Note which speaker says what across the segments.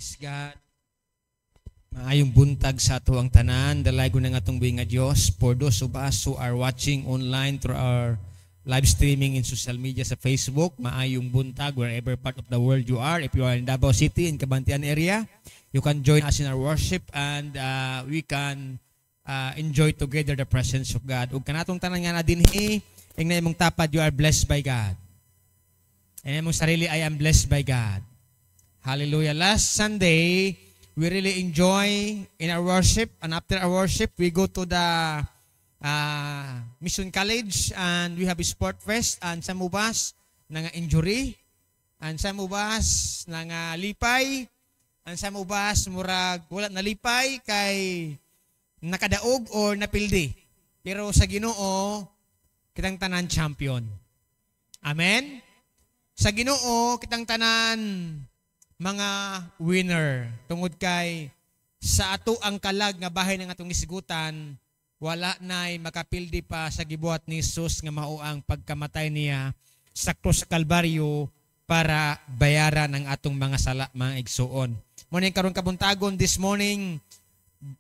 Speaker 1: Praise God. Maayong buntag sa ato ang tanan, dalaygo ng atong buhi nga Dios. For those of us who are watching online through our live streaming in social media sa Facebook, maayong buntag wherever part of the world you are. If you are in Davao City, in Cabantian area, you can join us in our worship and we can enjoy together the presence of God. Ug kanatong tanan nga na dinhi, ingna imong tapad, you are blessed by God. And imong sarili, I am blessed by God. Hallelujah. Last Sunday, we really enjoy in our worship, and after our worship, we go to the Mission College and we have a sport fest, and some of us nga injury, and some of us nga lipay, and some of us murag wala nalipay kay nakadaog or napildi. Pero sa Ginoo, kitang tanan champion. Amen? Sa Ginoo, kitang tanan mga winner. Tungod kay sa ato ang kalag nga bahay ng atong isigutan, wala na'y makapildi pa sa gibuhat ni Jesus nga mao ang pagkamatay niya sa krus sa Kalbaryo para bayaran ang atong mga sala, mga igsuon. Morning karon kabuntagon this morning.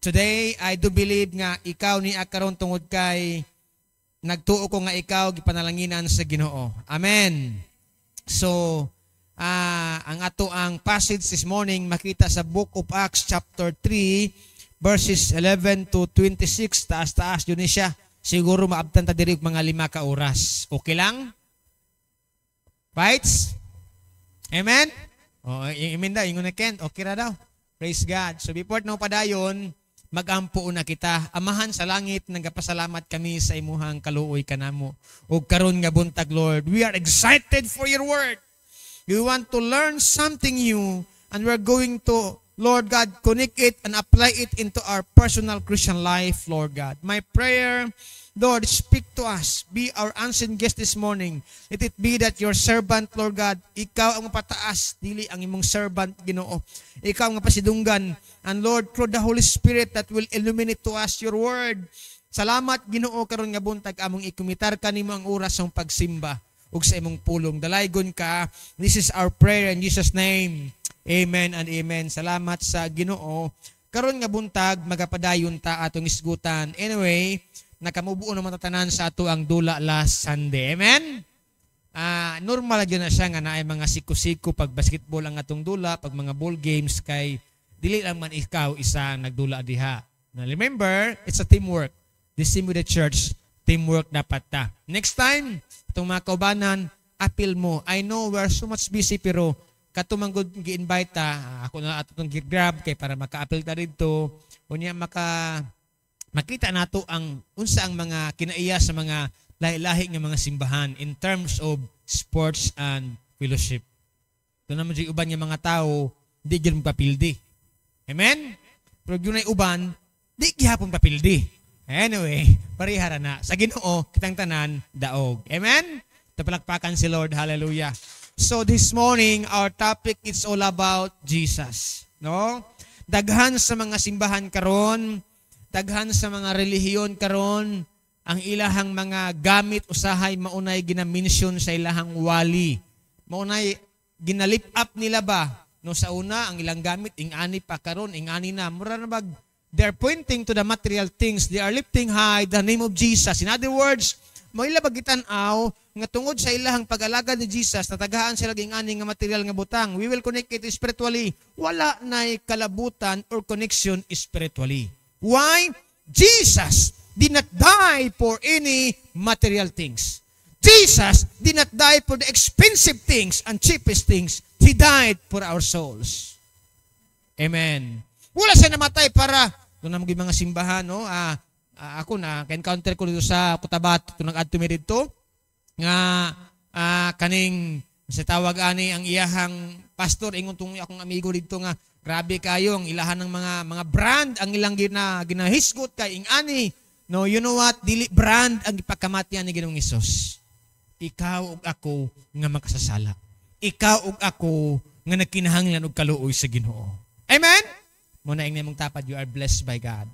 Speaker 1: Today, I do believe nga ikaw ni akaron tungod kay nagtuo ko nga ikaw gipanalanginan sa Ginoo. Amen. So, ang ato ang passage this morning makita sa Book of Acts chapter 3 verses 11 to 26. Taas-taas yun siya. Siguro maabtan ta diri mga 5 ka oras. Okay lang? Bites? Amen? O, amen daw. Ingon na Ken. Okay ra daw. Praise God. So before no padayon, magampo na kita. Amahan sa langit, nagapasalamat kami sa imuhang kaluoy kanamo. Ug karon nga buntag, Lord, we are excited for your word. We want to learn something new, and we're going to, Lord God, connect it and apply it into our personal Christian life, Lord God. My prayer, Lord, speak to us. Be our unseen guest this morning. Let it be that your servant, Lord God, ikaw ang mapataas, dili ang imong servant, Ginoo. Ikaw ang mapasidunggan. And Lord, through the Holy Spirit that will illuminate to us your word. Salamat, Ginoo, karon nga buntag among ikumitar kanimo ang oras ng pagsimba ug sa imong pulong. Dalaygon ka. This is our prayer in Jesus' name. Amen and amen. Salamat sa Ginoo. Karon nga buntag magapadayon ta atong isgutan. Anyway, nakamubuo naman tatanan sa ato ang dula last Sunday. Amen? Normal yun na siya nga na ay mga siku-siku pag basketball ang atong dula, pag mga ball games kay dili lang man ikaw isa nagdula diha. Now remember, it's a teamwork. The same with the church. Teamwork dapat ta. Next time, itong mga kaubanan, appeal mo. I know we're so much busy pero katumanggod gi-invite ta. Ako na ato itong gi-grab kay para maka-appeal ta dito. Unya makita nato ang unsa ang mga kinaiya sa mga lahi-lahi nga mga simbahan in terms of sports and fellowship. Ito naman yung uban nga mga tao, di gyud papildi. Amen? Pero yun ay uban, di gihapon papildi. Anyway, parihara na. Sa Ginoo, kitang tanan, daog. Amen? Tapalakpakan si Lord. Hallelujah. So this morning, our topic is all about Jesus. No? Daghan sa mga simbahan karon, daghan sa mga relihiyon karon, ang ilahang mga gamit usahay maunay ginamention sa ilahang wali. Maunay ginalip up nila ba? No, sa una, ang ilang gamit, ingani pa karon, ingani na. Mura na bag, they're pointing to the material things. They are lifting high the name of Jesus. In other words, mo ila bagitanaw nga tungod sa ilahang pag-alagad ni Jesus, natagaan sila ingani nga material nga butang. We will connect it spiritually. Wala na'y kalabutan or connection spiritually. Why? Jesus did not die for any material things. Jesus did not die for the expensive things and cheapest things. He died for our souls. Amen. Wala siya namatay para, ito na mga simbahan, no? Ako na, ka-encounter ko dito sa Cotabato, ito nag-add to me dito, nga kaning, sa tawag ani ang iyahang pastor, ingon itong akong amigo dito nga, grabe kayo, ang ilahan ng mga brand, ang ilang ginahisgot kay ingani. No, you know what? Dili brand ang ipagkamatian ni Ginoong Hesus. Ikaw ug ako nga makasasala. Ikaw ug ako nga nagkinahanglan og kaluoy sa Ginoo. Amen? Muna ingay mong tapad, you are blessed by God.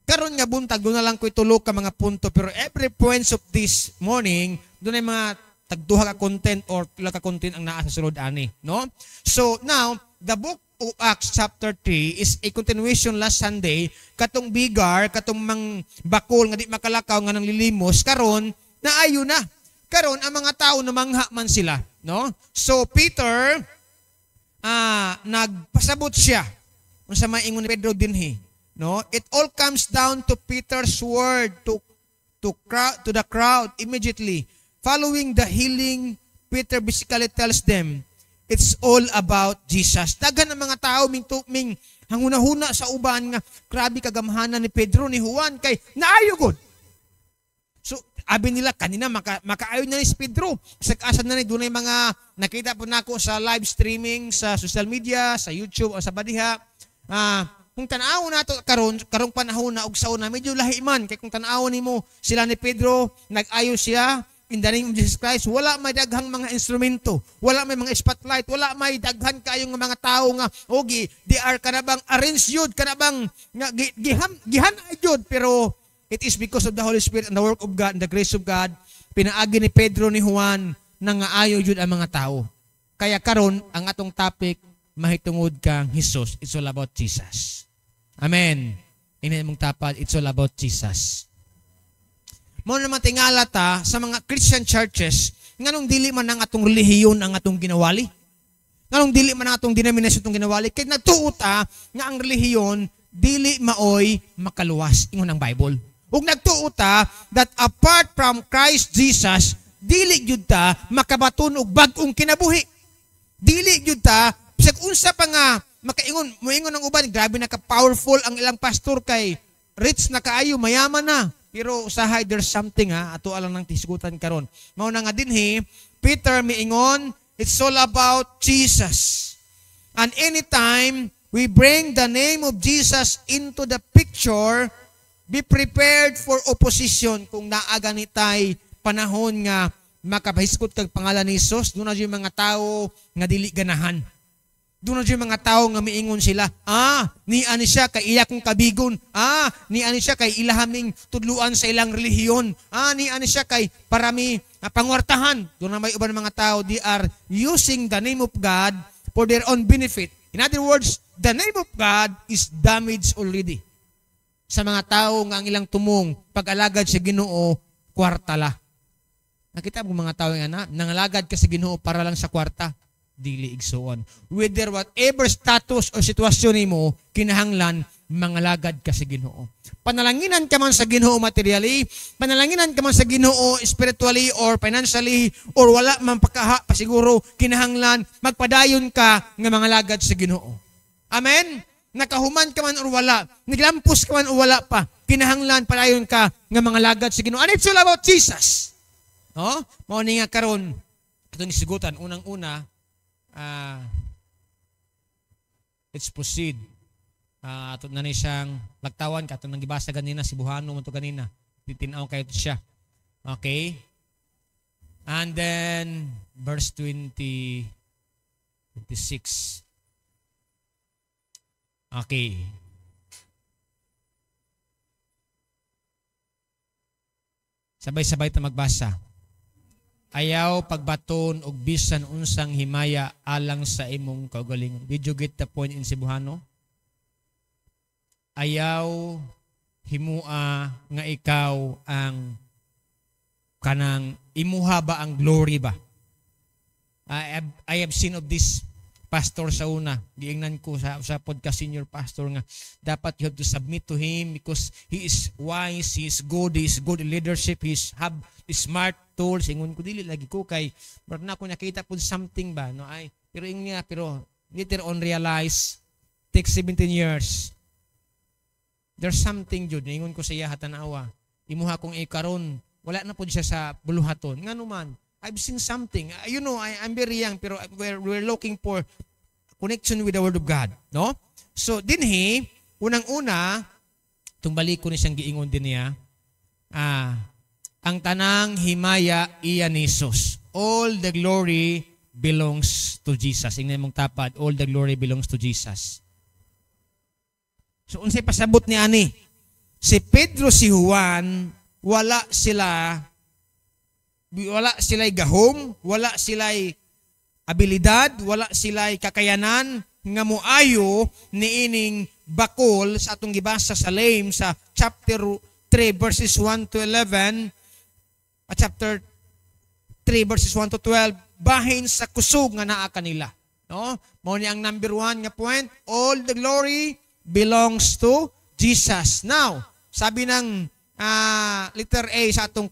Speaker 1: Karon nga buntag, doon na lang ko itulo ka mga punto, pero every points of this morning, doon ay mga tagduha ka content or pila ka content ang naa sa sulod ani, no? So now, the book of Acts chapter 3 is a continuation last Sunday, katong bigar, katong mang bakol nga di makalakaw nga nang lilimos, karon naayo na. Karon ang mga tao namangha man sila, no? So Peter nagpasabot siya unsa maingon ni Pedro dinhi, no? It all comes down to Peter's word to the crowd immediately. Following the healing, Peter basically tells them, it's all about Jesus. Daghan ang mga tao ming hanguna-huna sa uban nga grabe kagamhanan ni Pedro ni Juan kay naayo gud. So abi nila kanina makaayo na ni si Pedro. Asa na ni dunay mga nakita po nako sa live streaming sa social media, sa YouTube o sa badiha. Kung tanaw nato karong panahon na og sauna medyo lahi man kay kung tanaw nimo sila ni Pedro nag-ayo siya in the name of Jesus Christ, wala may daghang mga instrumento, wala may mga spotlight, wala may daghan kayong mga tao nga ogi, they are kanabang arranged yun, kanabang gihan yun, pero it is because of the Holy Spirit and the work of God and the grace of God, pinaagi ni Pedro ni Juan na nga ayo yun ang mga tao. Kaya karon ang atong topic, mahitungod kang Jesus, it's all about Jesus. Amen. Ina mong tapad, it's all about Jesus. Mo naman tingala ta sa mga Christian churches nganong dili man ang atong relihiyon ang atong ginawali. Nganong dili man ang atong denomination atong ginawali kay nagtuo ta nga ang relihiyon dili maoy makaluwas ingon ang Bible. Ug nagtuo ta that apart from Christ Jesus dili gyud ta makabaton og bag-ong kinabuhi. Dili gyud ta bisag unsa pa nga moingon ang uban grabe na ka powerful ang ilang pastor kay rich na kaayo mayaman na. Pero usahay there's something ato alang nang tisgutan karon. Mao na nga dinhi Peter miingon it's all about Jesus. And anytime we bring the name of Jesus into the picture, be prepared for opposition kung naa ganitay panahon nga makapahiskot kag pangalan ni Jesus, doon na yung mga tao nga dili ganahan. Doon na yung mga tao nga miingon sila, ni ani siya kay iya kong kabigon, ni ani siya kay ilahaming tudluan sa ilang relihiyon, ni ani siya kay parami pangwartahan. Doon na may uban mga tao, they are using the name of God for their own benefit. In other words, the name of God is damaged already. Sa mga tao nga ang ilang tumong pag-alagad sa Ginoo, kwartala. Nakita mo mga tao nga nangalagad ka sa Ginoo para lang sa kwarta. Dili igsuon. Whether whatever status o sitwasyon nimo, kinahanglan mangalagad ka sa Ginoo. Panalanginan ka man sa Ginoo materially, panalanginan ka man sa Ginoo spiritually or financially, or wala man pakaha pasiguro, kinahanglan magpadayon ka nga mangalagad sa Ginoo. Amen? Nakahuman ka man or wala, naglampos ka man o wala pa, kinahanglan padayon ka nga mangalagad sa Ginoo. And it's all about Jesus. No? Mao ni nga karon katong nisigutan unang-una, let's proceed. Ato na ni siyang lagtawan ka. Ato nang gibasa ganina, si Buhano mo to ganina. Titinaw kayo to siya. Okay? And then, verse 26. Okay. Sabay-sabay ta magbasa. Ayaw pagbaton og bisan unsang himaya alang sa imong kaugalingon. Did you get the point in Cebuano? Ayaw himua nga ikaw ang kanang imuha ba ang glory ba? I have seen of this pastor sa una. Giingnan ko sa podcast senior pastor nga dapat you have to submit to him because he is wise, he is good in leadership, he have smart tools. Ingon ko dili lagi ko kay pero na ko nakita po something ba no ay pero later on realize takes 17 years. There's something jud ingon ko sa iya hatanawa. Imuha kong ikaron wala na po siya sa buluhaton. Ngano man I've seen something. I'm very young pero we're looking for connection with the Word of God, no? So dinhi unang-una tumbalik ko ni siyang giingon din niya. Ang tanang himaya iya ni Jesus. All the glory belongs to Jesus. Ingnan mong tapad, all the glory belongs to Jesus. So unsay pasabot ni ani? Si Pedro si Juan wala sila'y gahom, wala sila'y abilidad, wala sila'y kakayanan nga muayo niining bakol sa atong gibasa sa Lame sa chapter 3 verses 1 to 11 at chapter 3 verses 1 to 12 bahin sa kusog nga naa kanila. No? Mao ni ang number 1 nga point, all the glory belongs to Jesus. Now, sabi ng letter A sa atong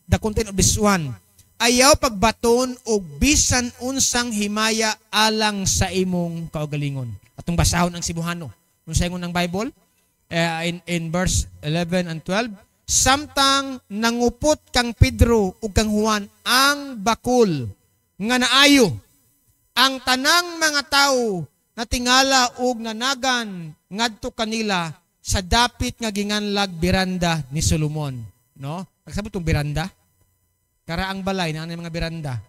Speaker 1: the content of this one, ayaw pagbaton og bisan unsang himaya alang sa imong kaugalingon. Atong basahon ang Cebuano. Unsa ingon ng Bible? In verse 11 and 12, samtang nangupot kang Pedro ug kang Juan ang bakol nga naayo, ang tanang mga tao na tingala og nanagan ngadto kanila sa dapit nga ginganlag beranda ni Solomon. No? Nagsabot tong beranda. Karaang balay na mga beranda.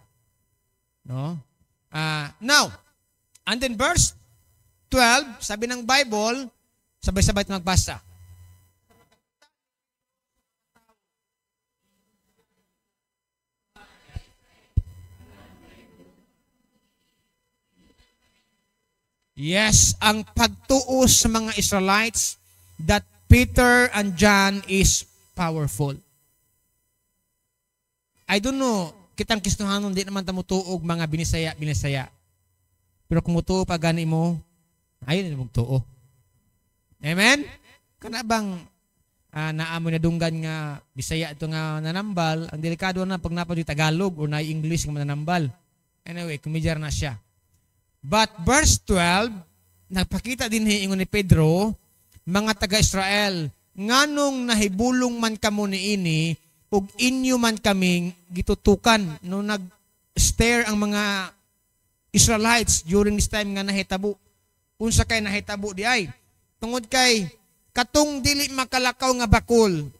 Speaker 1: No? Now, and then verse 12, sabi ng Bible, sabay-sabay magbasa. Yes, ang pagtuo sa mga Israelites that Peter and John is powerful. I don't know, kitang Kristohanon, di naman tamutuog mga binisaya. Pero kung mutuo pa gani mo, ayun na magtuo. Amen? Kana bang naamo na dunggan nga Bisaya ito nga nanambal, ang delikado na pag napad yung Tagalog o na English nga mananambal. Anyway, kumidyar na siya. But verse 12, nagpakita din ingon ni Pedro, mga taga-Israel, nganong nahibulong man kamo niini, ug inyo man kaming gitutukan. No nag-stare ang mga Israelites during this time nga nahitabo. Unsa kay nahitabo di ay? Tungod kay katong dili makalakaw nga bakol.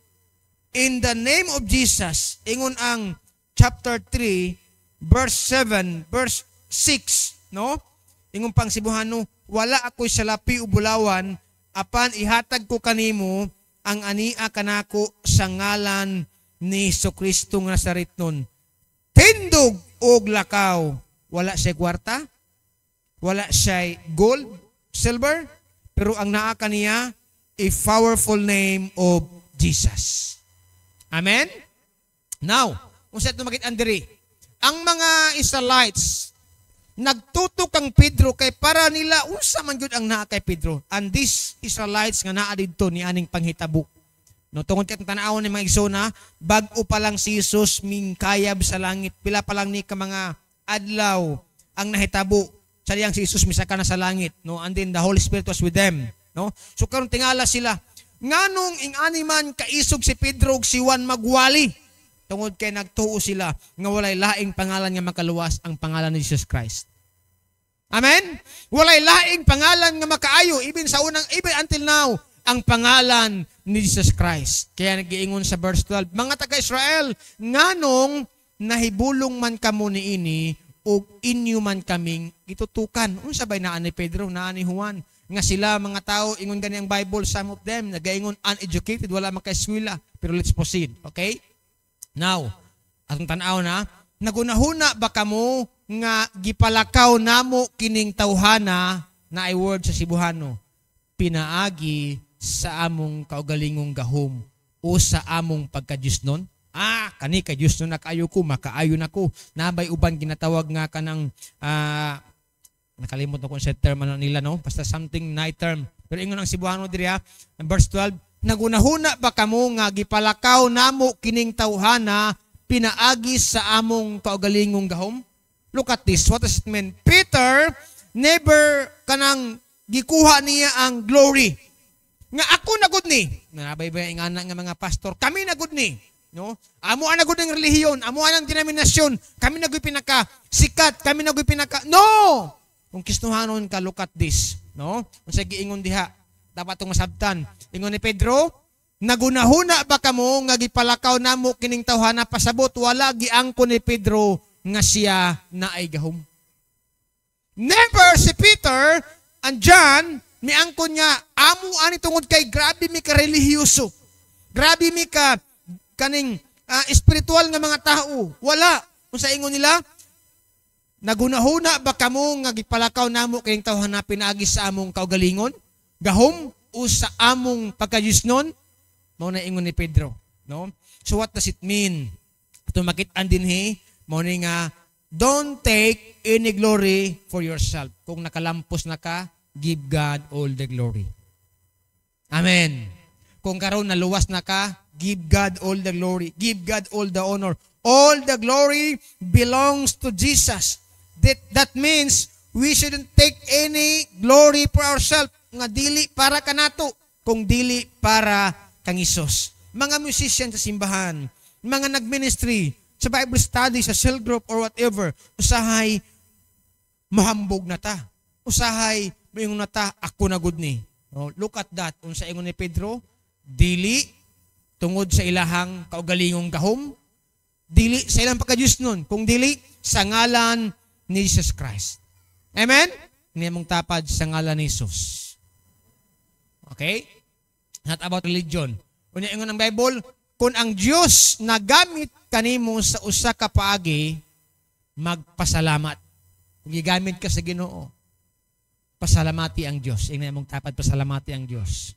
Speaker 1: In the name of Jesus, ingon ang chapter 3, verse 7, verse 6, no? Ingon pang Cebuano, wala ako'y salapi o bulawan, apan ihatag ko kanimo ang ania kanako sa ngalan ni Jesucristo nga Nazaretnon. Tindog og lakaw, wala siya kwarta, wala siya gold, silver, pero ang naa kaniya, a powerful name of Jesus. Amen? Now, kung sa ito makit-andiri, ang mga Israelites, nagtutok kang Pedro kay para nila unsa man gyud ang naa kay Pedro. And these Israelites nga naa didto ni aning panghitabo. No tungod kay tan-awon ni mga igsoona, bag-o pa lang si Jesus mingkayab sa langit. Pila pa lang ni ka mga adlaw ang nahitabo. Sayang si Jesus misaka na sa langit, no? And then the Holy Spirit was with them, no? So karon tingala sila, nganong ingani man kaisog si Pedro ug si Juan magwali. Tungod kay nagtuo sila nga walay laing pangalan nga makaluwas ang pangalan ni Jesus Christ. Amen? Walay laing pangalan nga makaayo even until now ang pangalan ni Jesus Christ. Kaya nagiingon sa verse 12, mga taga-Israel, nganong nahibulong man kamo niini ug inyo man kaming itutukan. Unsa bay naa ni Pedro, naa ni Juan? Nga sila mga tao, ingon gani ang Bible, some of them nagaingon uneducated, wala makaeskwela. Pero let's proceed, okay? Now, atong tan-aw na, nagunahuna ba kamo nga gipalakaw namo kining tawhana na ay word sa Cebuano, pinaagi sa among kaugalingong gahom o sa among pagka-Diyos nun? Kani kay Diyos nun nakaayo ko, makaayo na ko. Nabay uban ginatawag nga kanang nakalimot na kung sa term nila, no? Basta something night term. Pero ingon ang Cebuano diri verse 12, nagunahuna ba kamo nga gipalakaw namo kining tawhana pinaagi sa among kaugalingong gahom? Look at this. What does it mean? Peter never kanang gikuha niya ang glory. Nga ako na gud ni. Nabaybay ingana nga mga pastor, kami na gud ni. No? Amo ana gud ng relihiyon, amo anang denominasyon, kami na gud pinaka sikat, kami na gud pinaka. No! Kung Kristohanon ka, look at this, no? Unsa giingon diha? Dapat tong masabtan. Ingon ni Pedro, nagunahuna ba kamo nga gipalakaw namo kining tawhana pasabot wala giangko ni Pedro nga siya naay gahom. Never si Peter and John miangkon nga amo ani tungod kay grabe mi ka relihiyoso. Grabe mi ka kaning espiritual nga mga tao. Wala. Unsa ingon nila? Nagunahuna ba kamo nga gipalakaw namo kayong tawhan na pinaagi sa among kaugalingon? Gahom o sa among pagkayusnon? Mao na ingon ni Pedro, no? So what does it mean? Ito makit-an dinhi, mao ni nga don't take any glory for yourself. Kung nakalampos na ka, give God all the glory. Amen. Kung karon naluwas na ka, give God all the glory. Give God all the honor. All the glory belongs to Jesus. That means we shouldn't take any glory for ourselves. Nga dili para kanato, kung dili para kang Isus. Mga musician sa simbahan, mga nagministry, sa Bible study, sa cell group or whatever, usahay mahambog na ta. Usahay mayong na ta, ako na good ni. No, look at that. Unsa ingon ni Pedro, dili tungod sa ilahang kaugalingong gahom, dili sa ilang pagka-Diyos nun, kung dili sa ngalan ni Jesus Christ. Amen? Hindi mong tapad sa ngalan ni Jesus. Okay? Not about religion. Unya ingon ang Bible, kung ang Diyos nagamit kanimo sa usa ka paagi, magpasalamat. Kung gigamit ka sa Ginoo, pasalamati ang Diyos. Ingnan mong tapad, pasalamati ang Diyos.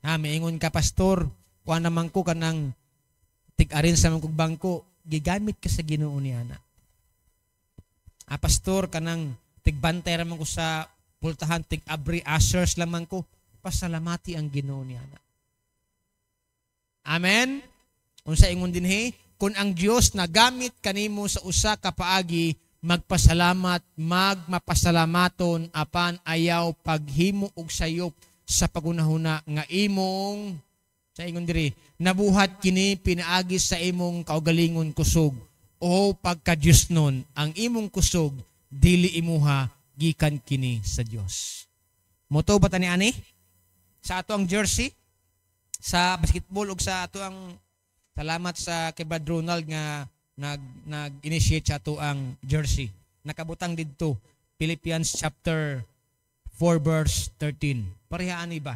Speaker 1: Miingon ka, pastor, kuha naman ko kanang tig-arin sa mga bangko, gigamit ka sa Ginoo niya na. Pastor, kanang tigbantay raman ko sa pultahan, tig-abri, ushers lamang ko, pasalamati ang Ginoo niya na. Amen? Unsa ingon dinhi, kung ang Dios nagamit kanimo sa usa ka paagi, magpasalamat, magmapasalamaton apan ayaw paghimo og sayop sa pagunahuna nga imong sa ingon diri nabuhat kini pinaagi sa imong kaugalingon kusog o pagka-Dios nun ang imong kusog dili imuha gikan kini sa Dios. Moto ba tani ani? Sa ato ang jersey sa basketball ug sa ato ang salamat sa kay Brad Ronald nga nag-initiate sa ato ang jersey. Nakabutang didto Philippians chapter 4 verse 13. Parehaan ni ba?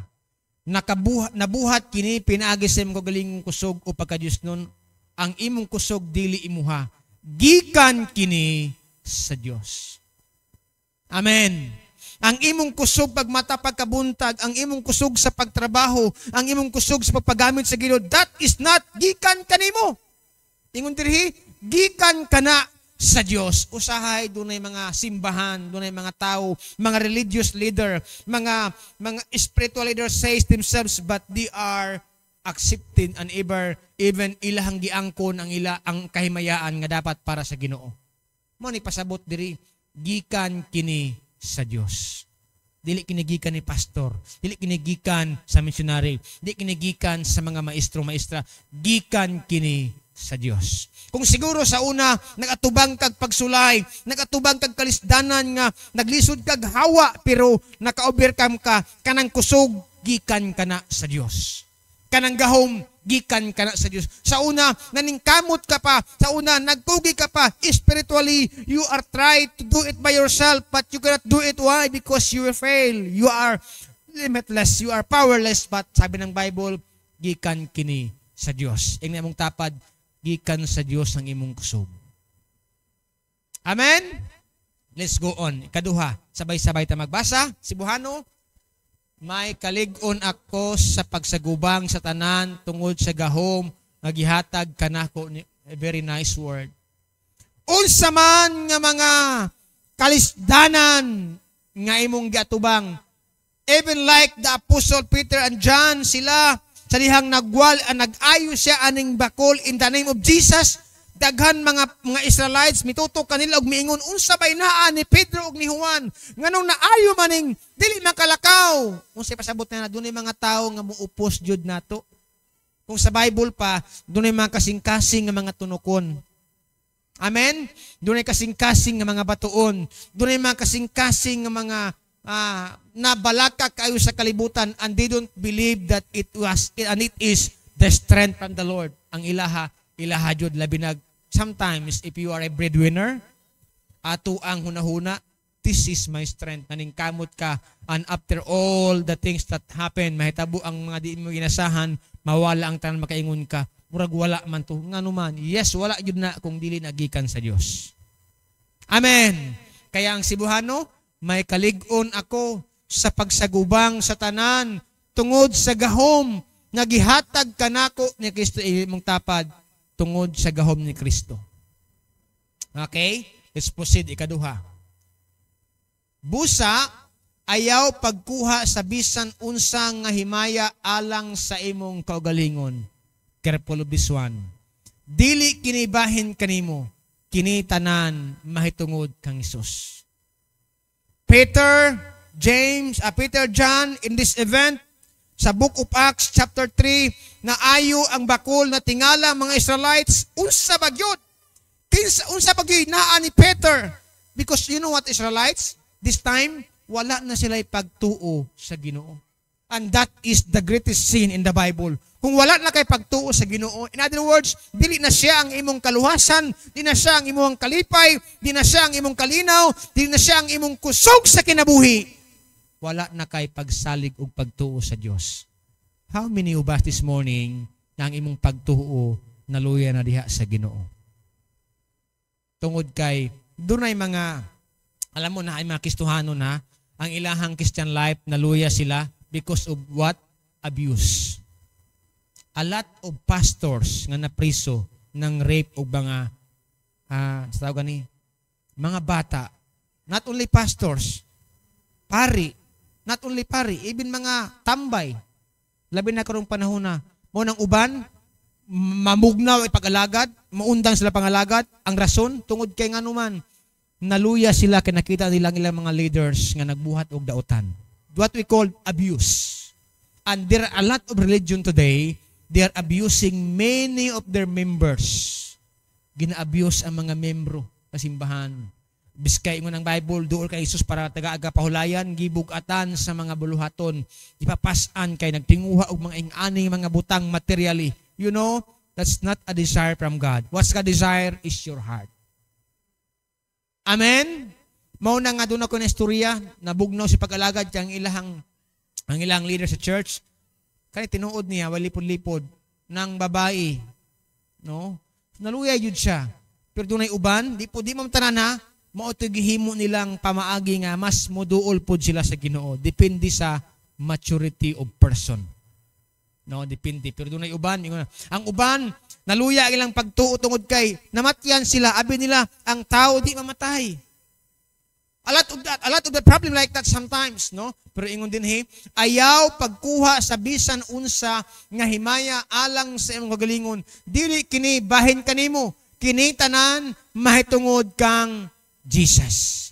Speaker 1: Nabuhat kini pinaagi sa imong kaugalingong kusog o pagka-Dios nun ang imong kusog dili imuha gikan kini sa Dios. Amen. Ang imong kusog pagmata pagkabuntag, ang imong kusog sa pagtrabaho, ang imong kusog sa pagpagamit sa Ginoo, that is not gikan kanimo. Ingon diri, gikan kana sa Dios. Usahay dunay mga simbahan, dunay mga tao, mga religious leader, mga spiritual leaders says themselves but they are accepted and even ilahang giangkon ang kahimayaan nga dapat para sa Ginoo. Mo ni pasabot diri, gikan kini sa Dios. Dili kinigikan ni pastor, dili kinigikan sa missionary, dili kinigikan sa mga maestro-maestra, gikan kini sa Dios. Kung siguro sa una nagatubang kag pagsulay, nagatubang kag kalisdanan nga naglisod kag hawa pero naka-overcome ka, kanang kusog gikan kana sa Dios. Kanang gahom gikan kana sa Dios. Sa una naningkamot ka pa, sa una nagkugi ka pa spiritually, you are trying to do it by yourself but you cannot do it. Why? Because you will fail. You are limitless, you are powerless, but sabi ng Bible, gikan kini sa Dios. Ingna mong tapad, gikan sa Dios ang imong kusog. Amen? Let's go on. Ikaduha, sabay-sabay ta magbasa. Cebuano, may kalig-on ako sa pagsagubang sa tanan tungod sa gahom nga gihatag kanako ni a very nice word. Unsa man nga mga kalisdanan nga imong giatubang, even like the Apostle Peter and John, sila sa dihang nag-ayo siya aning bakol in the name of Jesus, daghan mga Israelites mitutok kanila og miingon, unsa bay naa ni Pedro ug ni Juan nganong naayo maning dili makalakaw. Unsay pasabot na dunay mga tawo nga muupos jud nato. Kung sa Bible pa, dunay mga kasing-kasing nga mga tunokon. Amen. Dunay kasing-kasing nga mga batuon, dunay mga kasing-kasing nga mga nabalaka kayo sa kalibutan and they don't believe that it is the strength from the Lord. Ang ilaha jud labi nag sometimes if you are a breadwinner, ato ang hunahuna, this is my strength. Naningkamot ka and after all the things that happen, mahitabo ang mga di mo ginasahan, mawala ang tanan makaingon ka. Murag wala man to. Ngano man? Yes, wala jud na kung dili nagikan sa Dios. Amen. Kaya ang Cebuano, may kalig-on ako sa pagsagubang sa tanan tungod sa gahom nga gihatag kanako ni Kristo imong tapad tungod sa gahom ni Kristo. Okay? Let's proceed, ikaduha. Busa, ayaw pagkuha sa bisan unsa nga himaya alang sa imong kaugalingon. Careful of this one. Dili kinibahin kanimo, kini tanan mahitungod kang Hesus. Peter, John, in this event, sa Book of Acts, chapter 3, na ayo ang bakol na tingala mga Israelites, unsa bagyod? Unsa bagyod naa ni Peter? Because you know what, Israelites? This time, wala na sila'y pagtuo sa Ginoo. And that is the greatest sin in the Bible. Kung wala na kay pagtuo sa Ginoo, in other words, dili na siya ang imong kaluhasan, di na siya ang imong kalipay, di na siya ang imong kalinaw, di na siya ang imong kusog sa kinabuhi. Wala na kay pagsalig ug pagtuo sa Dios. How many of us this morning na ang imong pagtuo naluya na diha sa Ginoo? Tungod kay dunay mga, alam mo na, ay mga Kristohano na ang ilahang Christian life naluya sila because of what? Abuse. A lot of pastors nga napriso ng rape o mga sa tawag ni mga bata. Not only pastors, pari, not only pari, even mga tambay. Labi na karong panahon na mo nang uban mamugnaw ay pag-alagad, maundang sila pangalagad. Ang rason tungod kay nganuman naluya sila kay nakita nilang ilang mga leaders nga nagbuhat og daotan. What we call abuse. And there are a lot of religion today, they are abusing many of their members. Gina-abuse ang mga membro sa simbahan. Biskay mo ng Bible, dool kay Jesus para taga-aga pahulayan, gibugatan sa mga buluhaton, ipapasan kay nagtinguha og mga ing-ani mga butang materially. You know, that's not a desire from God. What's the desire is your heart. Amen? Mao na nga doon ako na istorya, nabugnaw si pag-alagad ang ilang leader sa church. Kaya tinuod niya, walipod-lipod, ng babae. No? Naluya yun siya. Pero doon ay uban, di mo tanan ha, mautugihimo nilang pamaagi nga, mas moduol po sila sa Ginoo. Depende sa maturity of person. No, depende. Pero doon ay uban. Ang uban, naluya ilang pagtuo tungod kay, namatyan sila, abi nila, ang tao di mamatay. A lot of that problem like that sometimes, no? Pero ingon din ayaw pagkuha sa bisan unsa nga himaya alang sa imong kagalingon, dili kini bahin kanimo, kini tanan mahitungod kang Jesus.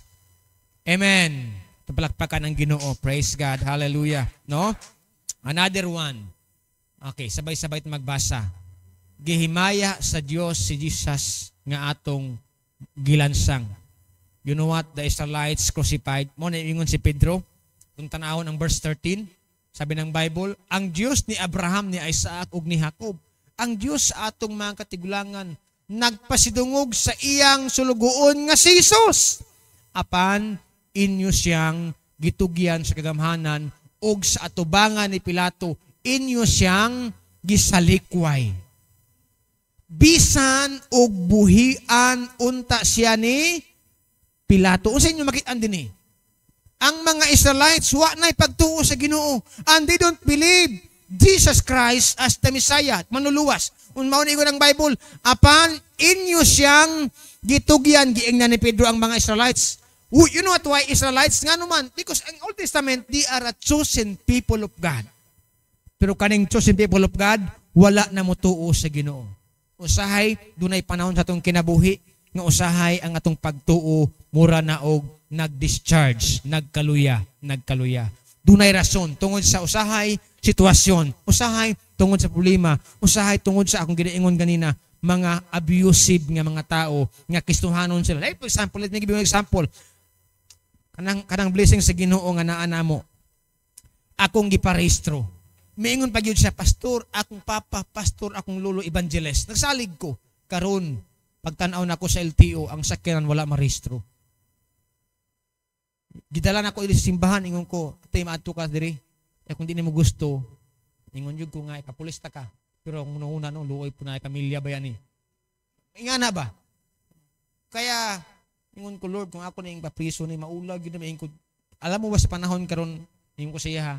Speaker 1: Amen. Palakpakan ang Ginoo. Praise God. Hallelujah. No? Another one. Okay, sabay-sabay magbasa. Gihimaya sa Dios si Jesus nga atong gilansang. You know what? The Israelites crucified. Mo na ingon si Pedro, kung tanawon ang verse 13, sabi ng Bible, ang Diyos ni Abraham, ni Isaac, ug ni Jacob, ang Diyos sa atong mga katigulangan, nagpasidungog sa iyang sulugoon nga si Jesus. Apan, inyo siyang gitugyan sa kagamhanan, ug sa atubangan ni Pilato, inyo siyang gisalikway. Bisan og buhian unta siya ni Pilato. Unsa inyo makitaan din ang mga Israelites wa nay pagtuo sa Ginoo, and they don't believe Jesus Christ as the Messiah, manluluwas. Mao ni ng Bible, apan inyo siyang gitugyan, giingnan ni Pedro ang mga Israelites. You know what, why Israelites? Nga naman, because in Old Testament, they are a chosen people of God. Pero kaning chosen people of God, wala na motuo sa Ginoo. Usahay, dunay panahon sa atong kinabuhi, nga usahay ang atong pagtuo, mura na og nag-discharge, nagkaluya. Dunay rason, tungod sa usahay, sitwasyon, usahay, tungod sa problema, usahay, tungod sa akong ginaingon ganina, mga abusive nga mga tao, nga Kristohanon sila. Like, for example, let me give you an example. Kanang blessing sa Ginoo nga naa namo, akong giparehistro. Miingon pa gyud siya, pastor, akong papa, pastor, akong lolo, evangelist. Nagsalig ko, karon pagtanaw na ko sa LTO, ang sakyanan wala marehistro. Gidala na ko ili sa simbahan, ingon ko, atay maadto ka diri. Kung di mo gusto, ingon yun ko nga, kapulista ka. Pero kung una luoy po na pamilya ba yan Ingana ba? Kaya, Ingon ko, Lord, kung ako na yung papriso ni maulag, yun na ko. Alam mo ba sa panahon karon, ingon ko siya ha,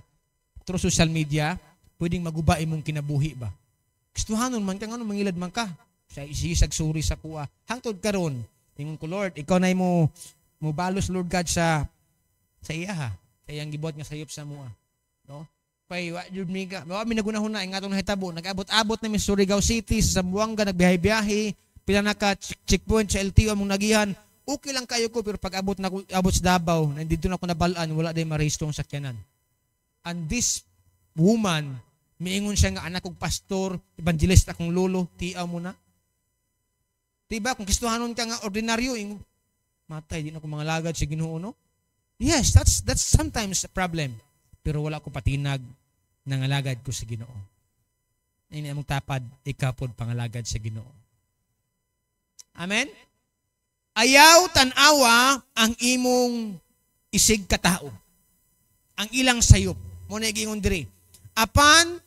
Speaker 1: through social media, pwedeng maguba imong kinabuhi ba? Gustuhanon man ka, ano mangilad man ka. Siya isisag suri sa kuha. Hangtod karon, ingon ko, Lord, ikaw na mo balos, Lord God, sa iya ha. Kaya ang gibuhat nga sayop sa mua. No? Pay, yun miga. Mami nagunahon na, nga itong nahitabo. Nag-abot-abot na Surigao City, sa Zamboanga, nagbiyahe-biyahe, pila naka-checkpoint sa LTO mong nagihan. Okay lang kayo ko, pero pag abot sa Davao, nandito na ako nabalaan, wala din marehistong sakyanan. And this woman, miingon siya nga, anak kong pastor, evangelist akong lolo, tiaw mo na. Diba, kung kistuhanon ka nga ordinaryo, matay, di na ako mga lagad sa Ginoo, no? Yes, that's sometimes a problem. Pero wala ko patinag ng alagad ko sa Ginoo. Ini among tapad, ikaw pod pangalagad sa Ginoo. Amen? Ayaw tanawa ang imong isig katao. Ang ilang sayop. Muna igingon diri. Apan,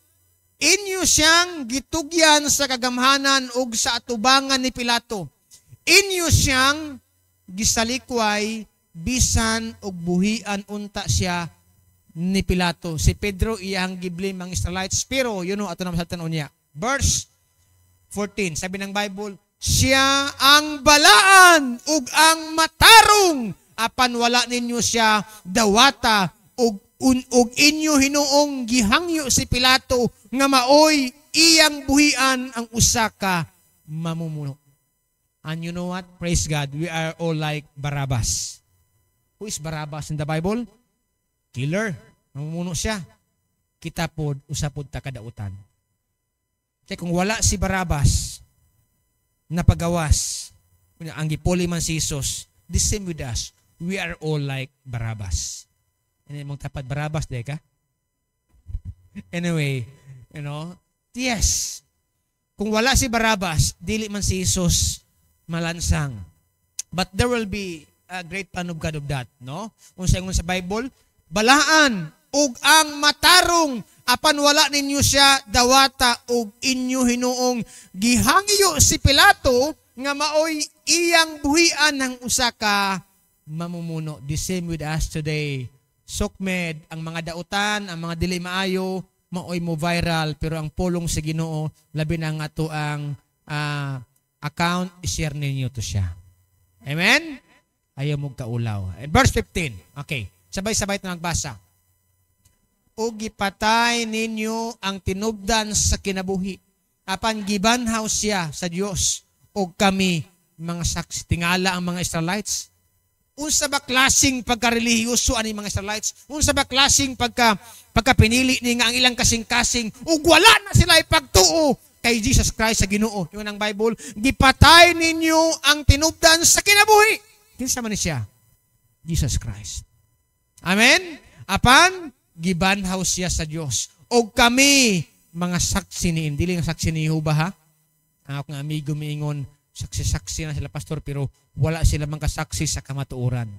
Speaker 1: inyo siyang gitugyan sa kagamhanan ug sa atubangan ni Pilato. Inyo siyang gisalikway bisan og buhian unta siya ni Pilato. Si Pedro iyang giblim ang Israelites. Pero, yun ato naman sa tanon niya. Verse 14, sabi ng Bible, siya ang balaan ug ang matarong apan wala ninyo siya dawata ug inyo hinuong gihangyo si Pilato nga maoy iyang buhian ang usa ka mamumuno. And you know what? Praise God. We are all like Barabbas. Who is Barabbas in the Bible? Killer. Mamumuno siya. Kita pod usapod ta kadautan. Kaya kung wala si Barabbas na pagawas, ang gipuli man si Jesus, the same with us. We are all like Barabbas. Ano mong tapat Barabbas, de ka? Anyway, yes. Kung wala si Barabbas, dili man si Jesus malansang. But there will be a great plan of God of that, no? Kung sa Bible, balaan ug ang matarong apan wala ninyo siya dawata ug inyo hinuong gihangyo si Pilato nga maoy iyang buhian ng usa ka mamumuno. The same with us today. Sukmed, ang mga dautan, ang mga dili maayo, maoy mo viral, pero ang pulong sa Ginoo labi na nga to ang account, i-share ninyo to siya. Amen? Ayaw mong kaulaw. And verse 15. Okay. Sabay-sabay ito nagbasa. O gipatay ninyo ang tinubdan sa kinabuhi. Apan gibanhaw siya sa Dios o kami mga saksi. Tingala ang mga Israelites. Unsa ba klaseng pagkarelihiyoso ani mga Israelites? Unsa ba klaseng pagkapinili ni nga ang ilang kasing-kasing ug wala na sila ipagtuo kay Jesus Christ sa Ginoo. Yun ang Bible. Gipatay ninyo ang tinubdan sa kinabuhi. Kinsa man ni siya? Jesus Christ. Amen? Apan gibanhaw siya sa Dios. O kami mga saksi ni dili nga saksi ni Jehovah ha. Ang akong amigo miingon saksi-saksi na sila pastor pero wala sila mang kasaksi sa kamatuoran.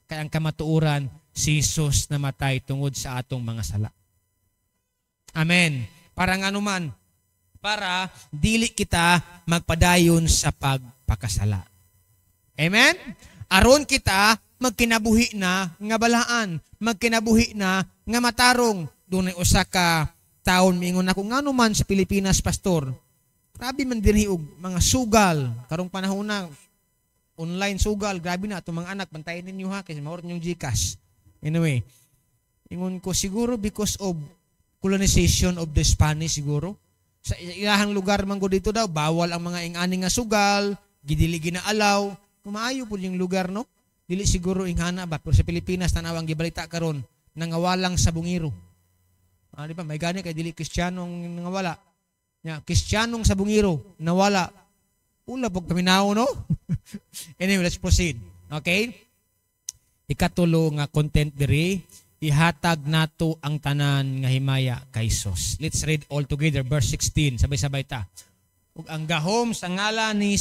Speaker 1: Kaya ang kamatuoran si Jesus namatay tungod sa atong mga sala. Amen. Para nga naman para dili kita magpadayon sa pagpakasala. Amen? Aron kita magkinabuhi na nga balaan, magkinabuhi na nga matarong. Doon ay usa ka taon miingon ako ngano man sa Pilipinas pastor. Grabe man dinhi og mga sugal karong panahon na online sugal, grabe na atong mga anak bantayan ninyo ha kasi mao yung GCash. Anyway, ingon ko siguro because of colonization of the Spanish siguro. Sa ilahang lugar man go dito daw bawal ang mga ingani nga sugal, gidili ginaalaw. Kumaayo po yung lugar no. Dili siguro inghana ba pero sa Pilipinas tanawang gibalita karon nangawalang sa bungiro. Di ba may gani kay dili Kristiyanong nangawala. Ya, Kristiyanong sa bungiro nawala. Ula pag paminaw no. Anyway, let's proceed. Okay? Ikatulo nga content diri ihatag nato ang tanan nga himaya kay Jesus. Let's read all together verse 16 sabay-sabay ta. Ug ang gahom sa ngalan ni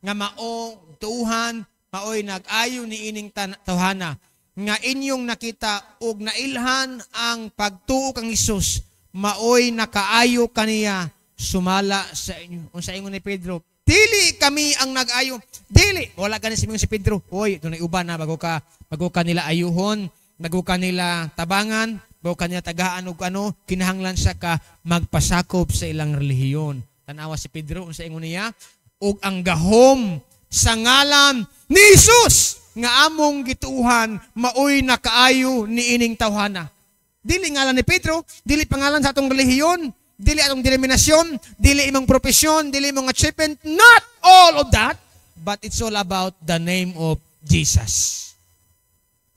Speaker 1: nga mao tuuhan maoy nag-ayo ni ining tawhana nga inyong nakita ug nailhan ang pagtuo kang Hesus maoy nakaayo kaniya sumala sa inyo. Unsa ingon ni Pedro, Dili kami ang nag-ayo. Dili. Wala ka na si Pedro. Hoy, ito na uban na bago ka nila ayuhon, bago ka nila tabangan, bago ka nila tagaan o ano, kinahanglan siya ka magpasakop sa ilang relihiyon. Tanawa si Pedro, sa ingon niya, ug ang gahom sa ngalan ni Jesus nga among gituuhan maoy nakaayo ni ining tawhana. Dili ngalan ni Pedro, dili pangalan sa atong relihiyon, dili atong denominasyon, dili imong profesyon, dili imong achievement, not all of that, but it's all about the name of Jesus.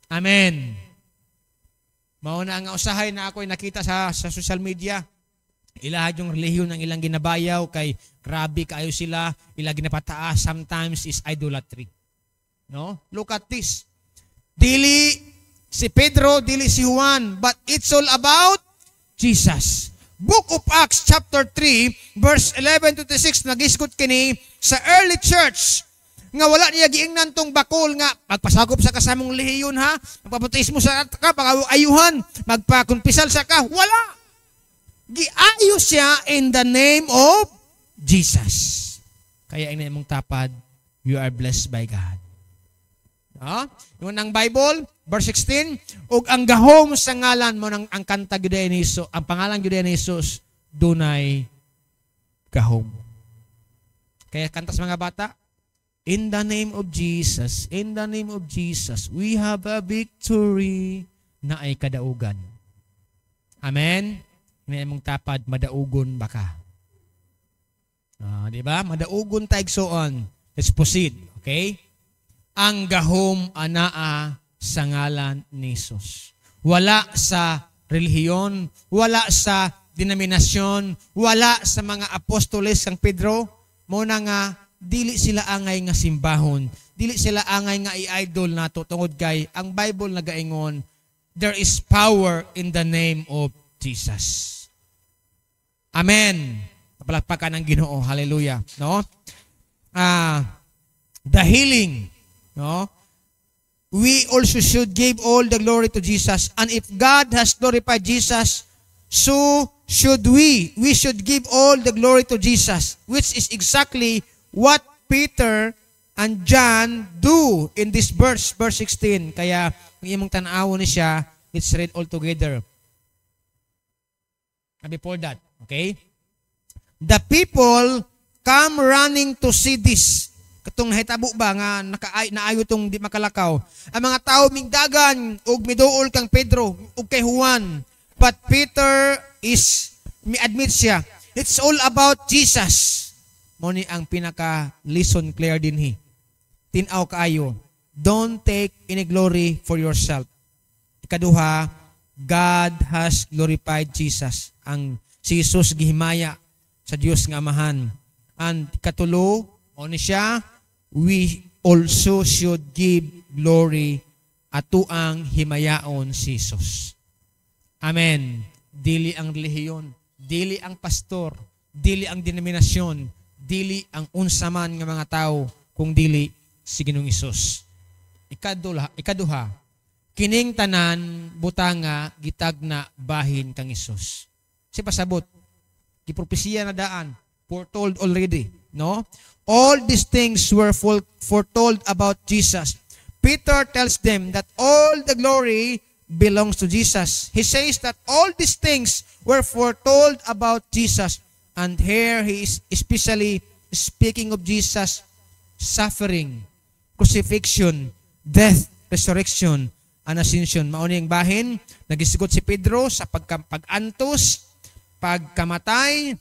Speaker 1: Amen. Mao na nga usahay na ako'y nakita sa social media. Ilahad yung relihiyon ng ilang ginabayaw kay grabe kayo sila, ilang ginapataas sometimes is idolatry. No? Look at this. Dili si Pedro, dili si Juan, but it's all about Jesus. Book of Acts chapter 3 verse 11 to 6 nagisgot kini sa early church nga wala niya giingnan tong bakol nga magpasagop sa kasamong lehiyon ha, magpabautismo sa ka, pag-ayuhan, magpakumpisal sa ka, wala. Giayo siya in the name of Jesus. Kaya ina mong tapad, you are blessed by God. Yung ang Bible, verse 16, ug ang gahom sa ngalan mo ng ang kanta gyud ni Jesus, ang pangalan gyud ni Jesus, dunay gahom. Kaya kanta sa mga bata, in the name of Jesus, in the name of Jesus, we have a victory na ay kadaugan. Amen. May mong tapad, madaugon baka. Di ba? Madaugon taigsoon. Let's proceed. Okay? Ang gahom anaa sa ngalan ni Jesus. Wala sa relihiyon, wala sa denominasyon, wala sa mga apostoles kang Pedro, muna nga, dili sila angay nga simbahon, dili sila angay nga i-idol nato tungod kay ang Bible nagaingon, there is power in the name of Jesus. Amen. Palakpakan ng Ginoo. Hallelujah. No? The healing. No? We also should give all the glory to Jesus. And if God has glorified Jesus, so should we. We should give all the glory to Jesus, which is exactly what Peter and John do in this verse 16. Kaya, ang imong tanaw ni siya, let's read all together. Before that, okay? The people come running to see this. Katong nahitabo ba nga naayo tong di makalakaw. Ang mga tao mingdagan ug miduol kang Pedro ug kay Juan. But Peter admit siya, it's all about Jesus. Mo ni ang pinaka lesson clear dinhi. Tin-aw kaayo, don't take any glory for yourself. Ikaduha, God has glorified Jesus. Ang si Jesus gihimaya sa Dios nga Amahan. And katulo, o ni siya, we also should give glory ato ang himayaon si Jesus. Amen. Dili ang relihiyon, dili ang pastor, dili ang denominasyon, dili ang unsaman nga mga tao, kung dili si Ginoong Hesus. Ikaduha, kining tanan butanga gitagna bahin kang Hesus. Si pasabot, gipropesiya na daan, foretold already, no? All these things were foretold about Jesus. Peter tells them that all the glory belongs to Jesus. He says that all these things were foretold about Jesus. And here he is especially speaking of Jesus' suffering, crucifixion, death, resurrection, and ascension. Maunang bahin, nagisigot si Pedro sa pag-antos, pagkamatay,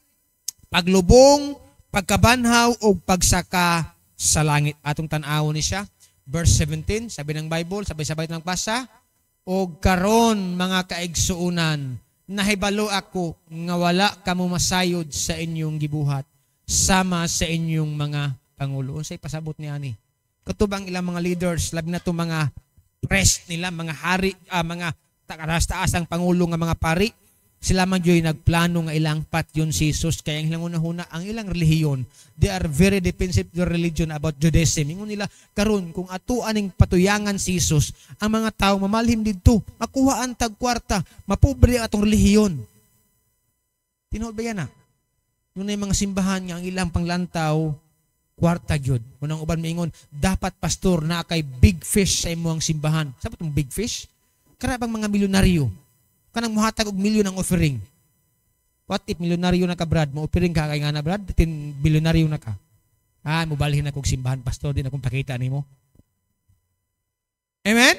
Speaker 1: paglubong, pagkabanhaw o pagsaka sa langit. Atong tan-awon ni siya. Verse 17, sabi ng Bible, sabay-sabay ng basa, o karon mga kaigsuunan, nahibalo ako nga wala kamo masayod sa inyong gibuhat, sama sa inyong mga pangulo. Unsay pasabot ni ani? Katubang ilang mga leaders, labi na itong mga press nila, mga hari, mga taas-taas ang pangulo nga mga pari, sila man yo'y nagplano nga ilang patyon si Jesus. Kaya ang ilang una-una, ang ilang relihiyon, they are very defensive to religion about Judaism. Ingon nila, karon kung atuan ning patuyangan si Jesus, ang mga tao mamalhim dito, makuhaan tagkwarta, mapobre atong relihiyon. Tinuod ba yan na? Yun na yung mga simbahan nga ang ilang panglantaw, Kwarta jud. Unang uban miingon, dapat pastor na kay big fish sa imong simbahan. Sabi tong big fish? Karabang mga milyonaryo. Kanang muhatag og milyon ang offering. What if milyonaryo na ka, Brad? Mo-offering ka kay nga na, Brad? 10 bilyonaryo na ka. Mubalhin na kong simbahan, pastor, din akong pakita nimo. Amen?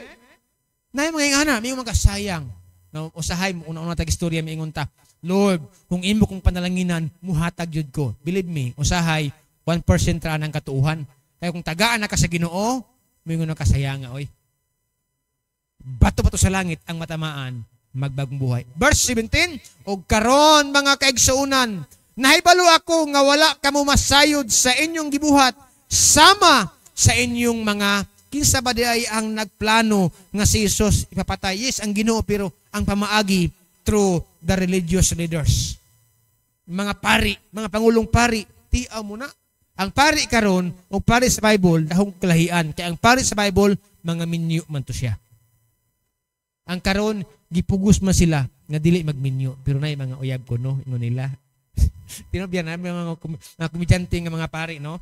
Speaker 1: Na yung mga ingana, may mga kasayang. No, usahay mo, una-una tag-istorya, may ingon ta, Lord, kung imo kong panalanginan, muhatag yun ko. Believe me, usahay, 1% ra ng katuuhan. Kaya kung tagaan na ka sa Ginoo, may ingon na kasayanga, oy. Bato-bato sa langit ang matamaan, magbagong buhay. Verse 17, o karon mga kaigsuunan, nahibalo ako nga wala kamo masayod sa inyong gibuhat, sama sa inyong mga kinsa ba di ay ang nagplano nga si Jesus ipapatay. Yes, ang Ginoo, pero ang pamaagi through the religious leaders. Mga pari, mga pangulong pari, tiaw mo na. Ang pari karon o pari sa Bible, dahong kalahian. Kaya ang pari sa Bible, mga minyo man to siya. Ang karon gipugos man sila nga dili magminyo, pero na mga uyab ko, no, ingon nila. Tinobyan na mga komedyante nga mga pari, no.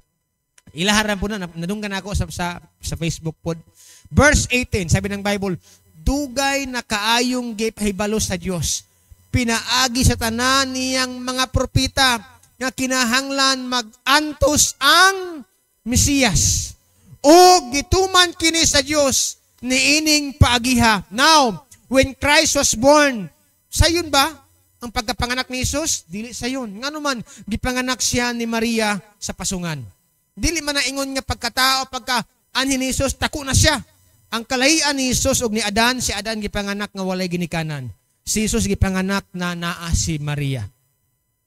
Speaker 1: Ilaharan po na, nadunggan ako sa Facebook pod. Verse 18, sabi ng Bible, dugay na kaayong gipahibalo sa Dios, pinaagi sa tanan niyang mga propeta nga kinahanglan mag-antos ang Mesiyas. O gituman kini sa Dios niining paagiha. Now, when Christ was born, sayon ba ang pagkapanganak ni Jesus? Dili sayon. Nganuman gipanganak siya ni Maria sa pasungan. Dili man na ingon nga pagkatao, pagka-anhin ni Jesus, tako na siya. Ang kalahian ni Jesus ug ni Adan, si Adan gipanganak nga walay ginikanan. Si Jesus gipanganak na naa si Maria.